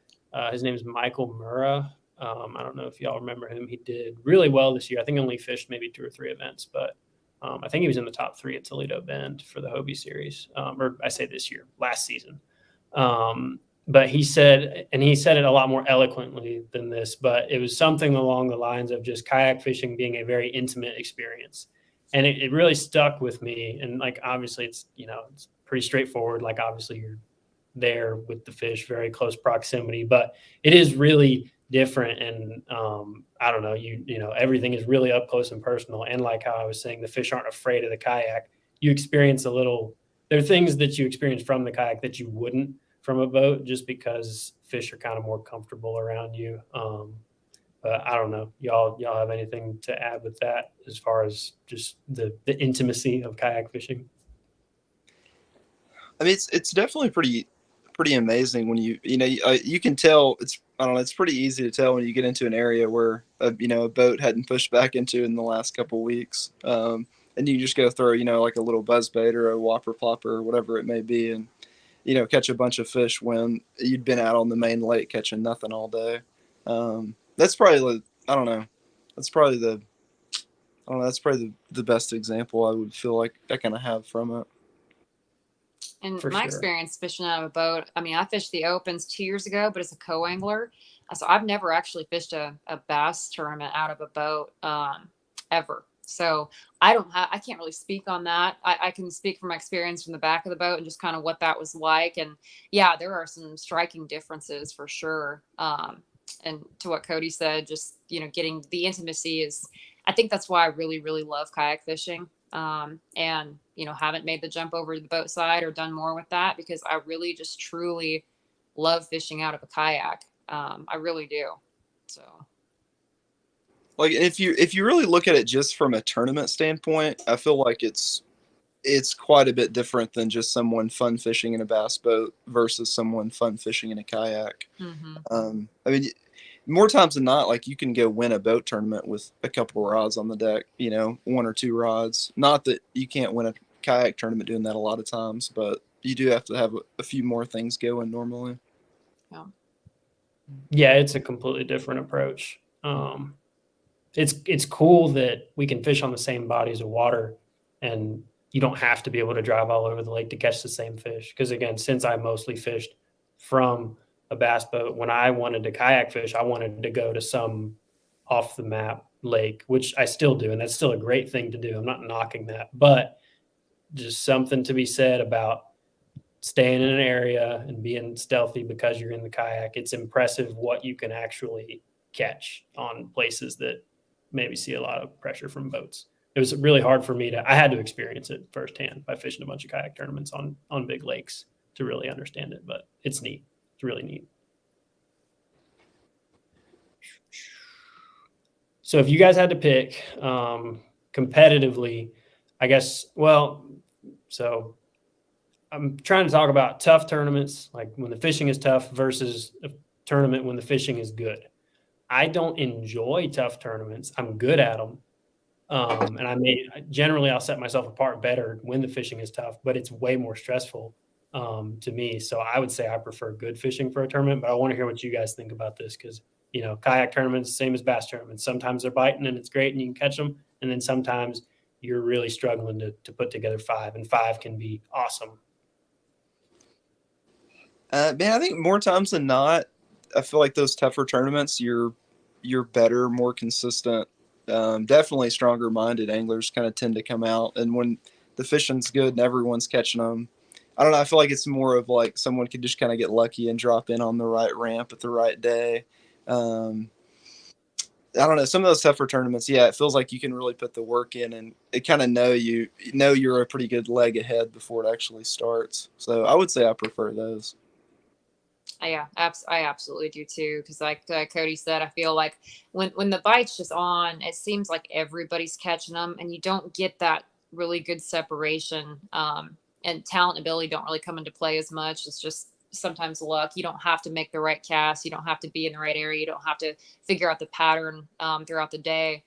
His name is Michael Murrah. I don't know if y'all remember him. He did really well this year. I think only fished maybe 2 or 3 events, but I think he was in the top 3 at Toledo Bend for the Hobie series. Or I say this year, last season. But he said it a lot more eloquently than this, but it was something along the lines of just kayak fishing being a very intimate experience. And it really stuck with me. And like, obviously it's pretty straightforward. Like, obviously you're there with the fish, very close proximity, but it is really different. And I don't know, everything is really up close and personal. And like how I was saying, the fish aren't afraid of the kayak. You experience there are things that you experience from the kayak that you wouldn't from a boat, just because fish are kind of more comfortable around you. But I don't know, y'all have anything to add with that as far as just the intimacy of kayak fishing? I mean, it's definitely pretty amazing when you can tell. It's pretty easy to tell when you get into an area where a boat hadn't pushed back into in the last couple of weeks, and you just go throw like a little buzzbait or a whopper plopper or whatever it may be, and catch a bunch of fish when you'd been out on the main lake catching nothing all day. That's probably the best example I would feel like I kind of have from it. In For my sure. experience fishing out of a boat, I mean, I fished the Opens 2 years ago, but as a co-angler. So I've never actually fished a bass tournament out of a boat ever. So I can't really speak on that. I can speak from my experience from the back of the boat and just kind of what that was like. And yeah, there are some striking differences for sure. And to what Cody said, just, getting the intimacy I think that's why I really, really love kayak fishing. And, haven't made the jump over to the boat side or done more with that, because I really just truly love fishing out of a kayak. I really do. So. Like, if you really look at it just from a tournament standpoint, I feel like it's quite a bit different than just someone fun fishing in a bass boat versus someone fun fishing in a kayak. Mm-hmm. I mean, more times than not, like, you can go win a boat tournament with a couple of rods on the deck, 1 or 2 rods. Not that you can't win a kayak tournament doing that a lot of times, but you do have to have a few more things going normally. Yeah, it's a completely different approach. It's cool that we can fish on the same bodies of water, and you don't have to be able to drive all over the lake to catch the same fish. Because again, since I mostly fished from a bass boat, when I wanted to kayak fish, I wanted to go to some off the map lake, which I still do, and that's still a great thing to do. I'm not knocking that, but just something to be said about staying in an area and being stealthy because you're in the kayak. It's impressive what you can actually catch on places that maybe see a lot of pressure from boats. It was really hard for me I had to experience it firsthand by fishing a bunch of kayak tournaments on big lakes to really understand it, but it's neat. It's really neat. So if you guys had to pick competitively, I guess, so I'm trying to talk about tough tournaments, like when the fishing is tough, versus a tournament when the fishing is good. I don't enjoy tough tournaments. I'm good at them. And generally I'll set myself apart better when the fishing is tough, but it's way more stressful to me. So I would say I prefer good fishing for a tournament, but I want to hear what you guys think about this, because, kayak tournaments, same as bass tournaments. Sometimes they're biting and it's great and you can catch them. And then sometimes you're really struggling to put together 5, and 5 can be awesome. Man, I think more times than not, I feel like those tougher tournaments, you're better, more consistent, definitely stronger minded anglers kind of tend to come out. And when the fishing's good and everyone's catching them, I don't know. I feel like it's more of like someone could just kind of get lucky and drop in on the right ramp at the right day. I don't know. Some of those tougher tournaments, yeah, it feels like you can really put the work in, and it kind of know you're a pretty good leg ahead before it actually starts. So I would say I prefer those. Yeah, I absolutely do too. Because like Cody said, I feel like when the bite's just on, it seems like everybody's catching them, and you don't get that really good separation. And talent and ability don't really come into play as much. It's just sometimes luck. You don't have to make the right cast. You don't have to be in the right area. You don't have to figure out the pattern throughout the day.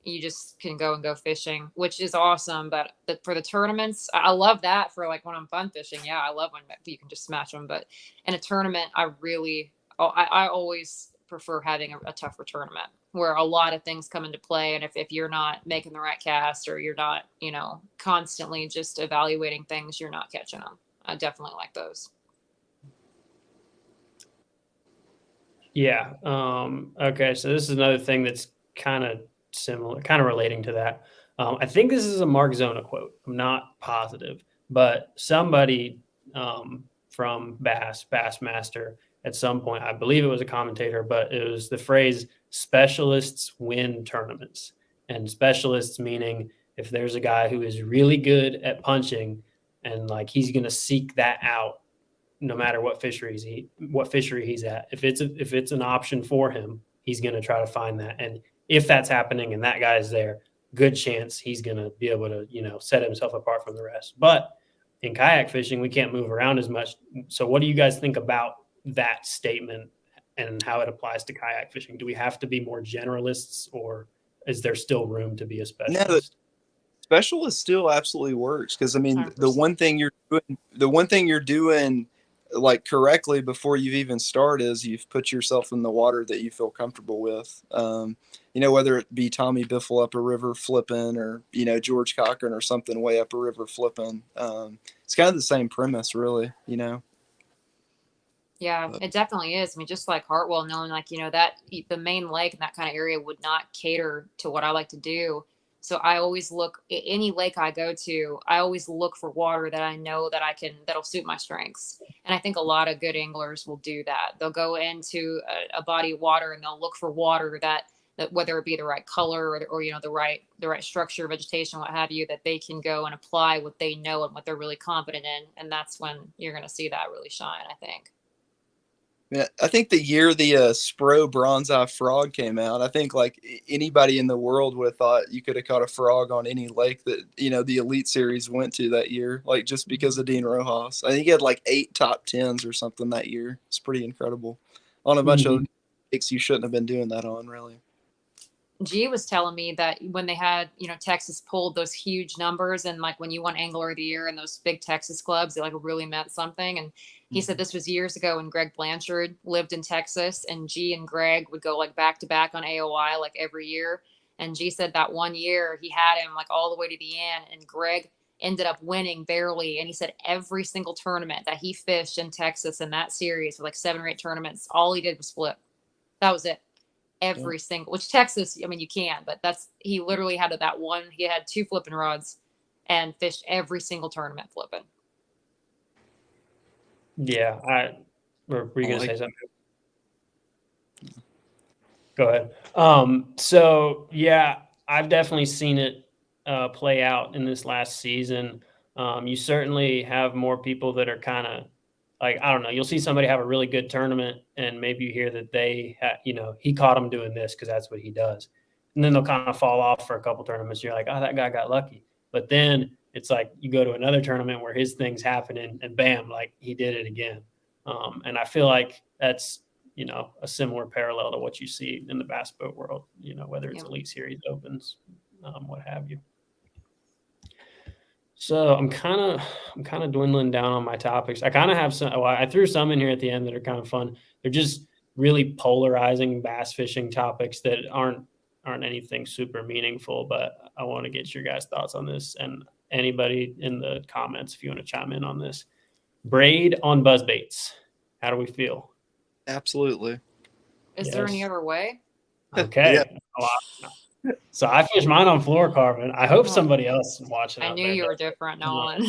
You just can go fishing, which is awesome. But for the tournaments, I love that for like when I'm fun fishing. Yeah, I love when you can just smash them. But in a tournament, I always prefer having a tougher tournament where a lot of things come into play. And if you're not making the right cast, or you're not, constantly just evaluating things, you're not catching them. I definitely like those. Yeah. Okay. So this is another thing that's kind of similar, kind of relating to that. I think this is a Mark Zona quote. I'm not positive, but somebody from Bassmaster at some point, I believe it was a commentator, but it was the phrase specialists win tournaments. And specialists meaning if there's a guy who is really good at punching and like he's going to seek that out no matter what fishery he's at. If it's an option for him, he's going to try to find that. And if that's happening and that guy's there, good chance he's going to be able to, set himself apart from the rest. But in kayak fishing, we can't move around as much. So what do you guys think about that statement and how it applies to kayak fishing? Do we have to be more generalists, or is there still room to be a specialist? No, specialist still absolutely works. Cause I mean, 100%. the one thing you're doing like correctly before you've even started is you've put yourself in the water that you feel comfortable with. Whether it be Tommy Biffle up a river flipping, or, George Cochran or something way up a river flipping. It's kind of the same premise, really, Yeah, it definitely is. I mean, just like Hartwell, knowing like, that the main lake in that kind of area would not cater to what I like to do. So I always look any lake I go to, I always look for water that I know that that'll suit my strengths. And I think a lot of good anglers will do that. They'll go into a body of water and they'll look for water that whether it be the right color or the right structure, vegetation, what have you, that they can go and apply what they know and what they're really confident in. And that's when you're going to see that really shine, I think. Yeah, I think the year the Spro Bronze Eye Frog came out, I think like anybody in the world would have thought you could have caught a frog on any lake that, the Elite Series went to that year, like just because of Dean Rojas. I think he had like 8 top 10s or something that year. It's pretty incredible. On a bunch of lakes you shouldn't have been doing that on, really. G was telling me that when they had, Texas pulled those huge numbers, and like when you won Angler of the Year and those big Texas clubs, it like really meant something. And he said this was years ago when Greg Blanchard lived in Texas, and G and Greg would go like back to back on AOI like every year. And G said that one year he had him like all the way to the end, and Greg ended up winning barely. And he said every single tournament that he fished in Texas in that series, for like 7 or 8 tournaments, all he did was flip. That was it. Every single, which Texas, I mean, you can, but he literally had that one. He had 2 flipping rods and fished every single tournament flipping. Yeah. Were you going to say something? Go ahead. So yeah, I've definitely seen it play out in this last season. You certainly have more people that are kind of like, I don't know, you'll see somebody have a really good tournament and maybe you hear that he caught him doing this because that's what he does. And then they'll kind of fall off for a couple tournaments. You're like, oh, that guy got lucky. But then it's like you go to another tournament where his thing's happening and bam, like he did it again. And I feel like that's, a similar parallel to what you see in the bass boat world, whether it's Elite Series Opens, what have you. So I'm kind of dwindling down on my topics. I kind of have some. Well, I threw some in here at the end that are kind of fun. They're just really polarizing bass fishing topics that aren't anything super meaningful. But I want to get your guys' thoughts on this, and anybody in the comments if you want to chime in on this. Braid on buzzbaits. How do we feel? Absolutely. Is there any other way? Okay. Yeah. So I fished mine on fluorocarbon. I hope somebody else is watching. I knew you were different, Nolan.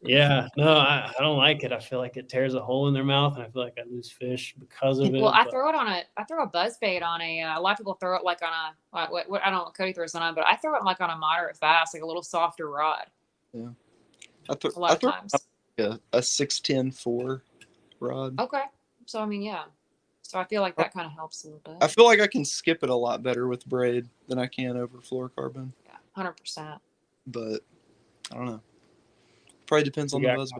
Yeah, no, I don't like it. I feel like it tears a hole in their mouth, and I feel like I lose fish because of it. Well, I throw a buzz bait on a lot of people throw it like on a what I don't know what Cody throws it on, but I throw it like on a moderate fast, like a little softer rod. Yeah. A lot of times. A 6'10" 4 rod. Okay. So I mean, yeah. So I feel like that kind of helps a little bit. I feel like I can skip it a lot better with braid than I can over fluorocarbon. Yeah, 100%. But I don't know. Probably depends on the buzz.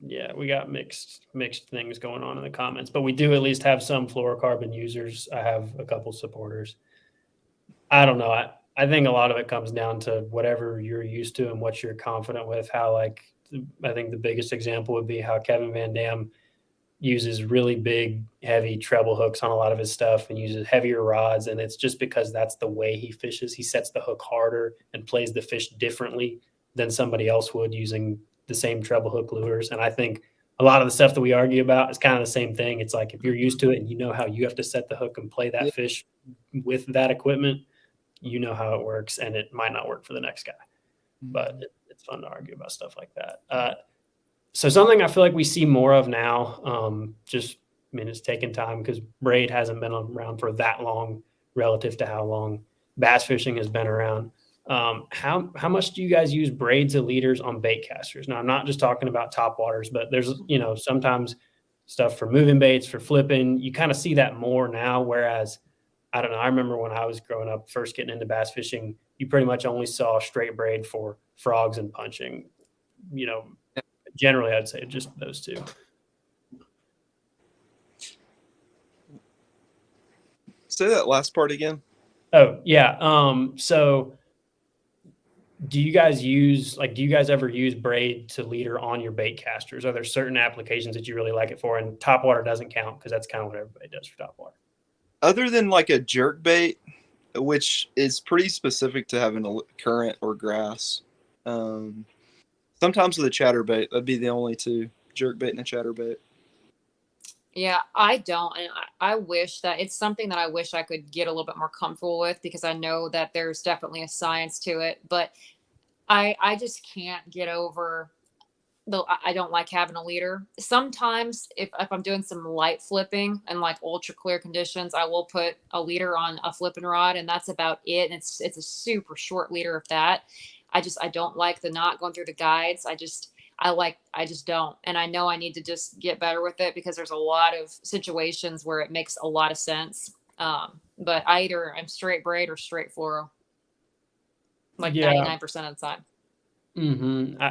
Yeah, we got mixed things going on in the comments, but we do at least have some fluorocarbon users. I have a couple supporters. I don't know. I think a lot of it comes down to whatever you're used to and what you're confident with. How, like, I think the biggest example would be how Kevin Van Dam uses really big, heavy treble hooks on a lot of his stuff and uses heavier rods. And it's just because that's the way he fishes. He sets the hook harder and plays the fish differently than somebody else would using the same treble hook lures. And I think a lot of the stuff that we argue about is kind of the same thing. It's like, if you're used to it and you know how you have to set the hook and play that fish with that equipment, you know how it works, and it might not work for the next guy. But it's fun to argue about stuff like that. So something I feel like we see more of now, it's taken time because braid hasn't been around for that long relative to how long bass fishing has been around. How much do you guys use braid to leaders on bait casters? Now, I'm not just talking about top waters, but there's, sometimes stuff for moving baits, for flipping. You kind of see that more now, whereas, I don't know, I remember when I was growing up, first getting into bass fishing, you pretty much only saw straight braid for frogs and punching. Generally, I'd say just those two. Say that last part again. Oh, yeah. So do you guys ever use braid to leader on your bait casters? Are there certain applications that you really like it for? And top water doesn't count because that's kind of what everybody does for top water. Other than like a jerk bait, which is pretty specific to having a current or grass. Sometimes with a chatterbait, that'd be the only two, jerk bait and a chatterbait. Yeah, I don't. And I wish that it's something that I wish I could get a little bit more comfortable with, because I know that there's definitely a science to it, but I just can't get over I don't like having a leader. Sometimes if I'm doing some light flipping and like ultra clear conditions, I will put a leader on a flipping rod, and that's about it. And it's a super short leader of that. I don't like the knot going through the guides. I just don't. And I know I need to just get better with it, because there's a lot of situations where it makes a lot of sense. But I either am straight braid or straight fluoro, like 99% of the time. Mm-hmm.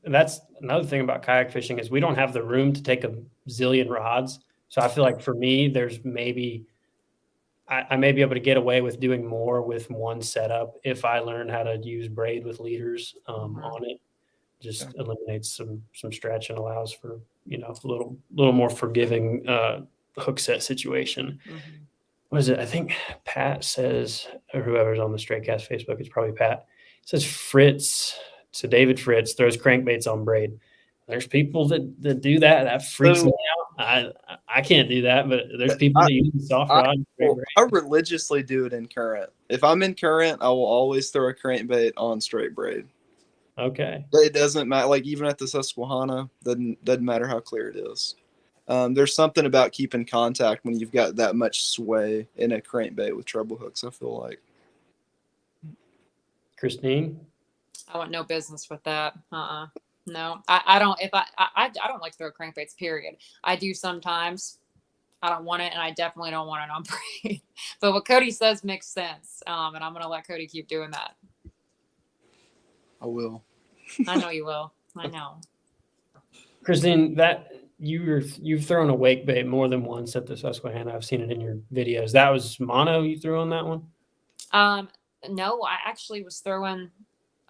That's another thing about kayak fishing is we don't have the room to take a zillion rods. So I feel like for me, there's maybe I may be able to get away with doing more with one setup if I learn how to use braid with leaders on it. Just eliminates some stretch and allows for a little more forgiving hook set situation. Mm-hmm. What is it? I think Pat says, or whoever's on the Stray Cast Facebook, it's probably Pat. It says Fritz. So David Fritz throws crankbaits on braid. There's people that do that. That freaks me out. I can't do that, but there's people that use soft rod. I religiously do it in current. If I'm in current, I will always throw a crankbait on straight braid. Okay. It doesn't matter. Like even at the Susquehanna, doesn't matter how clear it is. There's something about keeping contact when you've got that much sway in a crankbait with treble hooks, I feel like. Kristine? I want no business with that. No, I don't. If I don't like to throw crankbaits, period. I do sometimes. I don't want it, and I definitely don't want it on braid. But what Cody says makes sense, and I'm going to let Cody keep doing that. I will. I know you will. I know. Kristine, that you've thrown a wake bait more than once at the Susquehanna. I've seen it in your videos. That was mono you threw on that one? No, I actually was throwing.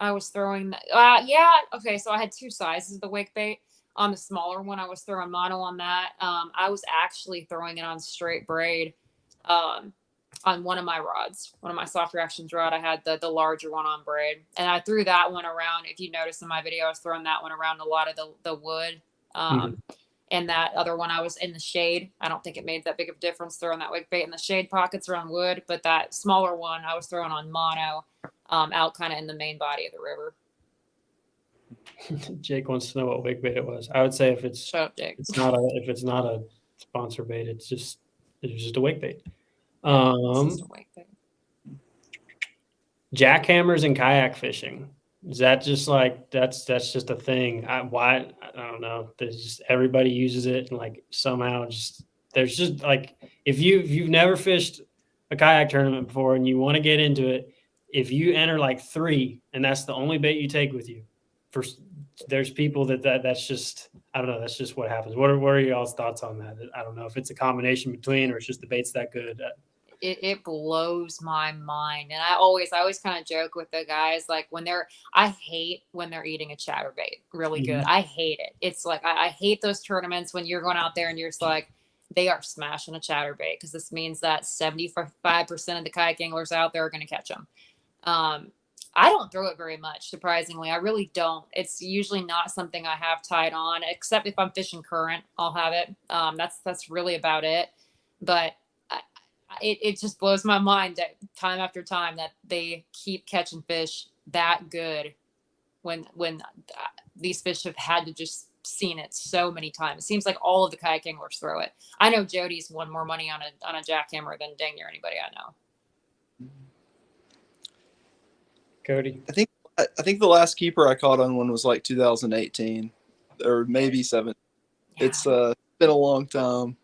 Yeah. Okay. So I had two sizes of the wake bait. On the smaller one, I was throwing mono on that. I was actually throwing it on straight braid. On one of my rods, one of my soft reactions rod, I had the larger one on braid, and I threw that one around. If you notice in my video, I was throwing that one around a lot of the wood. And that other one, I was in the shade. I don't think it made that big of a difference throwing that wake bait in the shade pockets around wood, but that smaller one, I was throwing on mono, out kind of in the main body of the river. Jake wants to know what wig bait it was. I would say if it's Shut up, Jake. if it's not a sponsor bait, it's just a wig bait. It's just a wig bait. Jackhammers and kayak fishing. Is that just like that's just a thing? I don't know. There's just everybody uses it, and like somehow just there's just like if you've never fished a kayak tournament before and you want to get into it, if you enter like 3 and that's the only bait you take with you, there's people that's just I don't know. That's just what happens. What are y'all's thoughts on that? I don't know if it's a combination between or it's just the bait's that good. It blows my mind. And I always kind of joke with the guys, like I hate when they're eating a chatterbait really good. I hate it. It's like, I hate those tournaments when you're going out there and you're just like, they are smashing a chatterbait because this means that 75% of the kayak anglers out there are going to catch them. I don't throw it very much, surprisingly. I really don't. It's usually not something I have tied on, except if I'm fishing current, I'll have it. That's really about it. But it just blows my mind that time after time that they keep catching fish that good when these fish have had to just seen it so many times. It seems like all of the kayak anglers throw it. I know Jody's won more money on a jackhammer than dang near anybody I know. Cody, I think the last keeper I caught on one was like 2018 or maybe 7. Yeah. It's been a long time.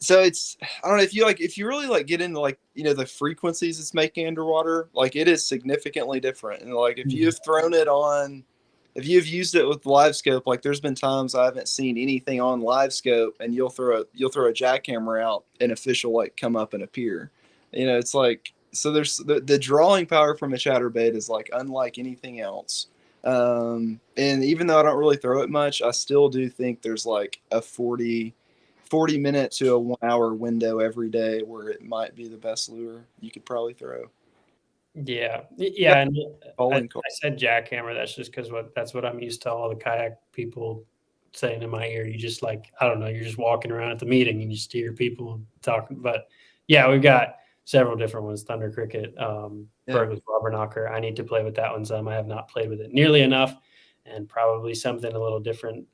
So it's, I don't know, if you really like get into like, you know, the frequencies it's making underwater, like it is significantly different. And like, if you've thrown it on, if you've used it with live scope, like there's been times I haven't seen anything on live scope and you'll throw a jackhammer out and a fish will like come up and appear, you know, it's like, so there's the drawing power from a chatterbait is like unlike anything else. And even though I don't really throw it much, I still do think there's like a 40 minute to a 1 hour window every day where it might be the best lure you could probably throw. Yeah. And I said jackhammer. That's just because that's what I'm used to all the kayak people saying in my ear. You just like, I don't know, you're just walking around at the meeting and you just hear people talking. But yeah, we've got several different ones. Thunder Cricket, Burgess Rubber Knocker. I need to play with that one some. I have not played with it nearly enough. And probably something a little different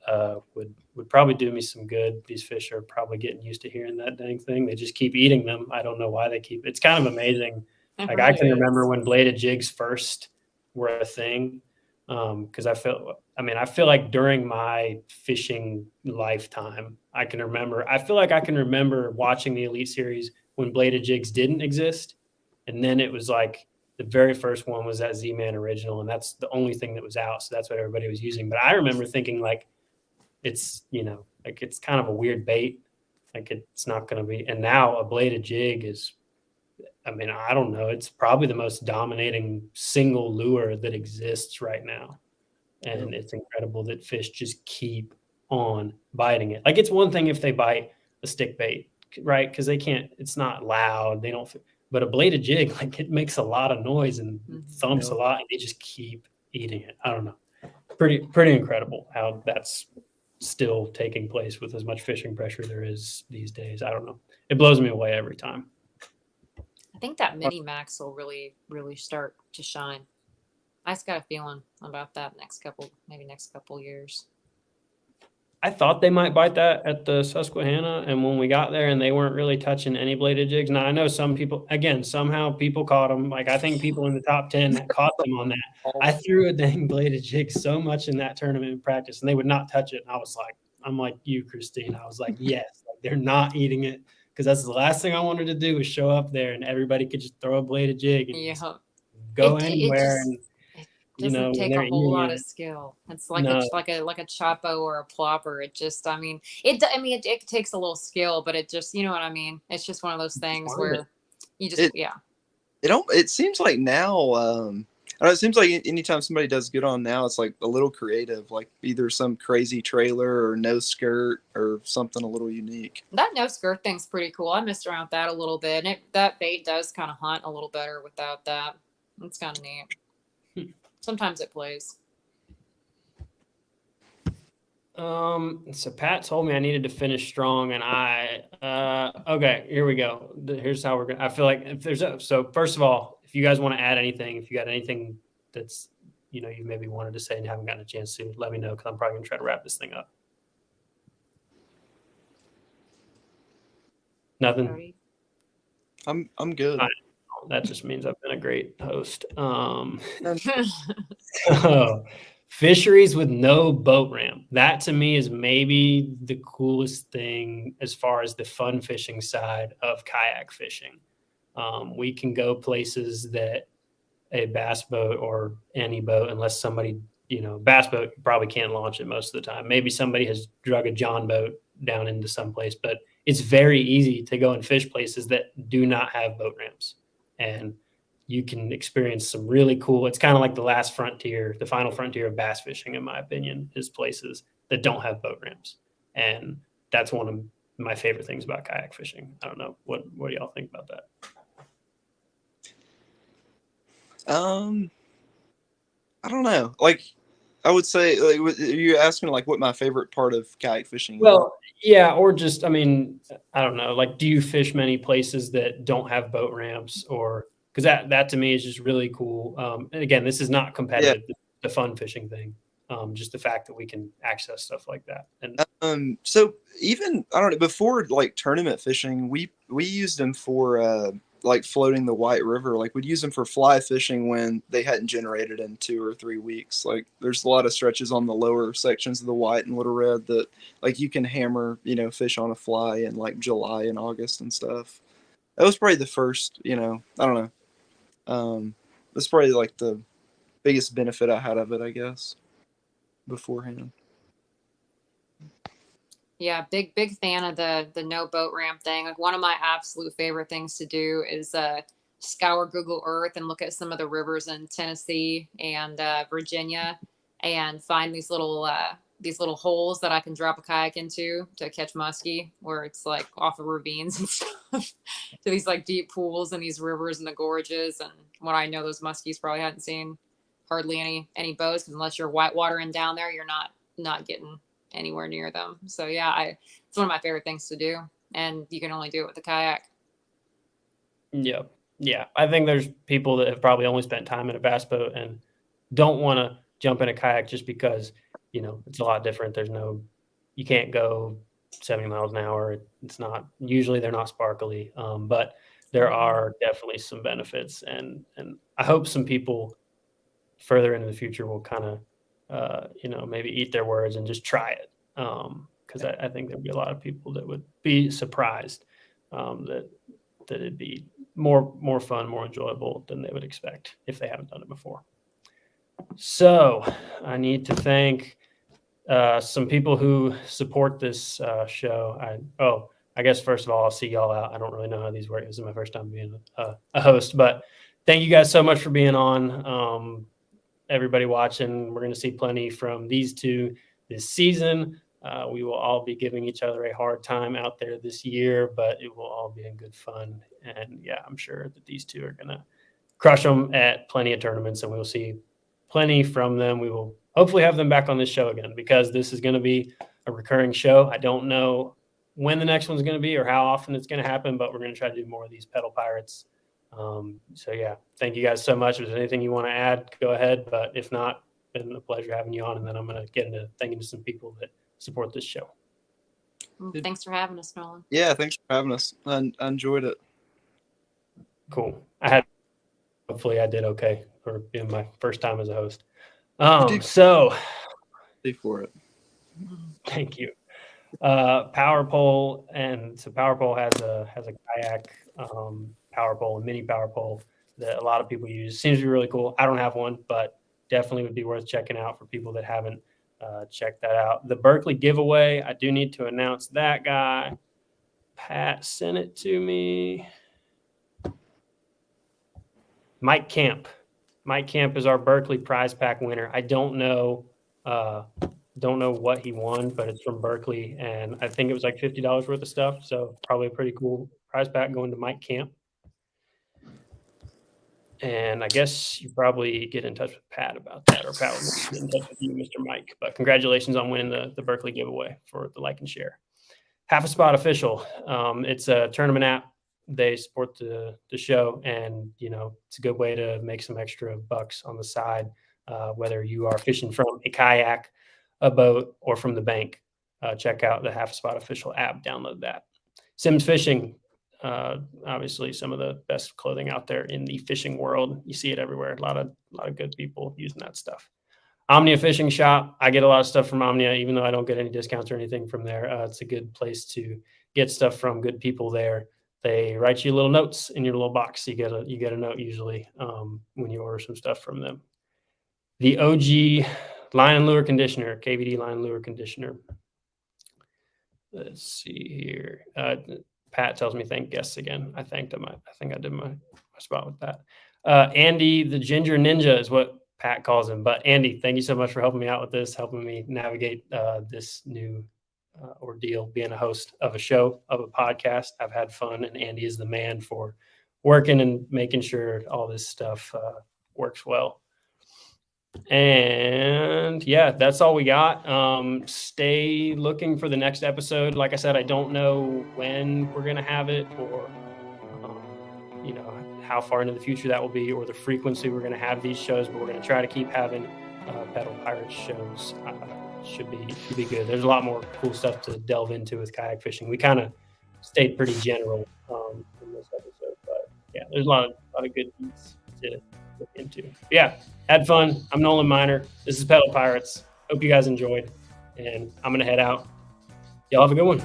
would probably do me some good. These fish are probably getting used to hearing that dang thing. They just keep eating them. I don't know why they keep. It's kind of amazing. Like I can remember when bladed jigs first were a thing, because I feel like during my fishing lifetime, I feel like I can remember watching the Elite Series when bladed jigs didn't exist, and then it was like. The very first one was that Z-Man original, and that's the only thing that was out. So that's what everybody was using. But I remember thinking like, it's, you know, like it's kind of a weird bait. Like it's not going to be. And now a bladed jig is, I mean, I don't know. It's probably the most dominating single lure that exists right now. And it's incredible that fish just keep on biting it. Like it's one thing if they bite a stick bait, right? Because they can't, it's not loud. They don't. But a bladed jig, like it makes a lot of noise and thumps a lot, and they just keep eating it. I don't know. Pretty incredible how that's still taking place with as much fishing pressure there is these days. I don't know. It blows me away every time. I think that mini max will really, really start to shine. I just got a feeling about that next couple years. I thought they might bite that at the Susquehanna, and when we got there and they weren't really touching any bladed jigs. Now, I know some people, again, somehow people caught them. Like, I think people in the top 10 caught them on that. I threw a dang bladed jig so much in that tournament in practice, and they would not touch it. And I was like, I'm like you, Kristine. I was like, yes, like, they're not eating it, because that's the last thing I wanted to do was show up there and everybody could just throw a bladed jig and go anywhere. Doesn't take a whole lot of skill. It's like like a Chapo or a Plopper. It just, it takes a little skill, but it just, you know what I mean? It's just one of those things where you just, It seems like now, it seems like anytime somebody does good on now, it's like a little creative, like either some crazy trailer or no skirt or something a little unique. That no skirt thing's pretty cool. I messed around with that a little bit, and that bait does kind of hunt a little better without that. It's kind of neat. Sometimes it plays. So Pat told me I needed to finish strong, and okay, here we go. Here's how we're gonna. I feel like if there's so first of all, if you guys want to add anything, if you got anything that's you maybe wanted to say and haven't gotten a chance to, let me know, because I'm probably going to try to wrap this thing up. Nothing? Cody? I'm good. That just means I've been a great host. So, fisheries with no boat ramp. That to me is maybe the coolest thing as far as the fun fishing side of kayak fishing. We can go places that a bass boat or any boat, unless somebody, bass boat probably can't launch it most of the time. Maybe somebody has drug a John boat down into some place, but it's very easy to go and fish places that do not have boat ramps. And you can experience some really cool, it's kind of like the last frontier, the final frontier of bass fishing, in my opinion, is places that don't have boat ramps. And that's one of my favorite things about kayak fishing. I don't know. What do y'all think about that? I don't know. Like, I would say, like, you're asking like what my favorite part of kayak fishing is. Well, yeah, or just, I mean, I don't know. Like, do you fish many places that don't have boat ramps, or because that to me is just really cool. And again, this is not competitive. Yeah. The fun fishing thing, just the fact that we can access stuff like that. And so even I don't know, before like tournament fishing, we used them for like floating the White River. Like we'd use them for fly fishing when they hadn't generated in 2 or 3 weeks. Like there's a lot of stretches on the lower sections of the White and Little Red that like you can hammer, fish on a fly in like July and August and stuff. That was probably the first, I don't know. That's probably like the biggest benefit I had of it, I guess, beforehand. Yeah, big fan of the no boat ramp thing. Like one of my absolute favorite things to do is scour Google Earth and look at some of the rivers in Tennessee and Virginia and find these little holes that I can drop a kayak into to catch muskie, where it's like off of ravines and stuff to these like deep pools and these rivers and the gorges. And when I know those muskies probably hadn't seen hardly any boats, because unless you're whitewatering down there, you're not getting anywhere near them. So yeah, it's one of my favorite things to do, and you can only do it with a kayak. Yep. Yeah. I think there's people that have probably only spent time in a bass boat and don't want to jump in a kayak just because, it's a lot different. You can't go 70 miles an hour. It's not, usually they're not sparkly. But there are definitely some benefits, and I hope some people further into the future will kind of, maybe eat their words and just try it. Because I think there'd be a lot of people that would be surprised that it'd be more fun, more enjoyable than they would expect if they haven't done it before. So I need to thank some people who support this show. I guess first of all, I'll see y'all out. I don't really know how these work. This is my first time being a host, but thank you guys so much for being on. Everybody watching, we're going to see plenty from these two this season. We will all be giving each other a hard time out there this year, but it will all be in good fun. And yeah, I'm sure that these two are going to crush them at plenty of tournaments, and we'll see plenty from them. We will hopefully have them back on this show again, because this is going to be a recurring show. I don't know when the next one's going to be or how often it's going to happen, but we're going to try to do more of these Pedal Pirates. So yeah, thank you guys so much. If there's anything you want to add, go ahead. But if not, it's been a pleasure having you on. And then I'm going to get into thanking some people that support this show. Thanks for having us, Nolan. Yeah, thanks for having us. I enjoyed it. Cool. Hopefully I did okay for being my first time as a host. So for it. Thank you. Power pole, and so Power Pole has a kayak power pole, a mini power pole that a lot of people use. Seems to be really cool. I don't have one, but definitely would be worth checking out for people that haven't checked that out. The Berkeley giveaway, I do need to announce that guy. Pat sent it to me. Mike Camp. Mike Camp is our Berkeley prize pack winner. I don't know what he won, but it's from Berkeley, and I think it was like $50 worth of stuff. So probably a pretty cool prize pack going to Mike Camp. And I guess you probably get in touch with Pat about that, or Pat will get in touch with you, Mr. Mike. But congratulations on winning the Berkeley giveaway for the like and share. Half a Spot Official. It's a tournament app. They support the show, and it's a good way to make some extra bucks on the side. whether you are fishing from a kayak, a boat, or from the bank. Check out the Half a Spot official app. Download that. Sims Fishing, obviously some of the best clothing out there in the fishing world. You see it everywhere. A lot of good people using that stuff. Omnia Fishing Shop. I get a lot of stuff from Omnia, even though I don't get any discounts or anything from there. It's a good place to get stuff from good people there. They write you little notes in your little box. You get a note usually when you order some stuff from them. The OG line and lure conditioner, KVD line and lure conditioner. Let's see here. Pat tells me thank guests again. I thanked him. I think I did my spot with that. Andy, the Ginger Ninja is what Pat calls him. But Andy, thank you so much for helping me out with this, helping me navigate this new ordeal, being a host of a show, of a podcast. I've had fun, and Andy is the man for working and making sure all this stuff works well. And yeah, that's all we got. Stay looking for the next episode. Like I said, I don't know when we're going to have it, or how far into the future that will be, or the frequency we're going to have these shows, but we're going to try to keep having Pedal Pirates shows. Should be good. There's a lot more cool stuff to delve into with kayak fishing. We kind of stayed pretty general in this episode, but yeah, there's a lot of good things to look into. Yeah, had fun. I'm Nolan Minor. This is Pedal Pirates. Hope you guys enjoyed, and I'm gonna head out. Y'all have a good one.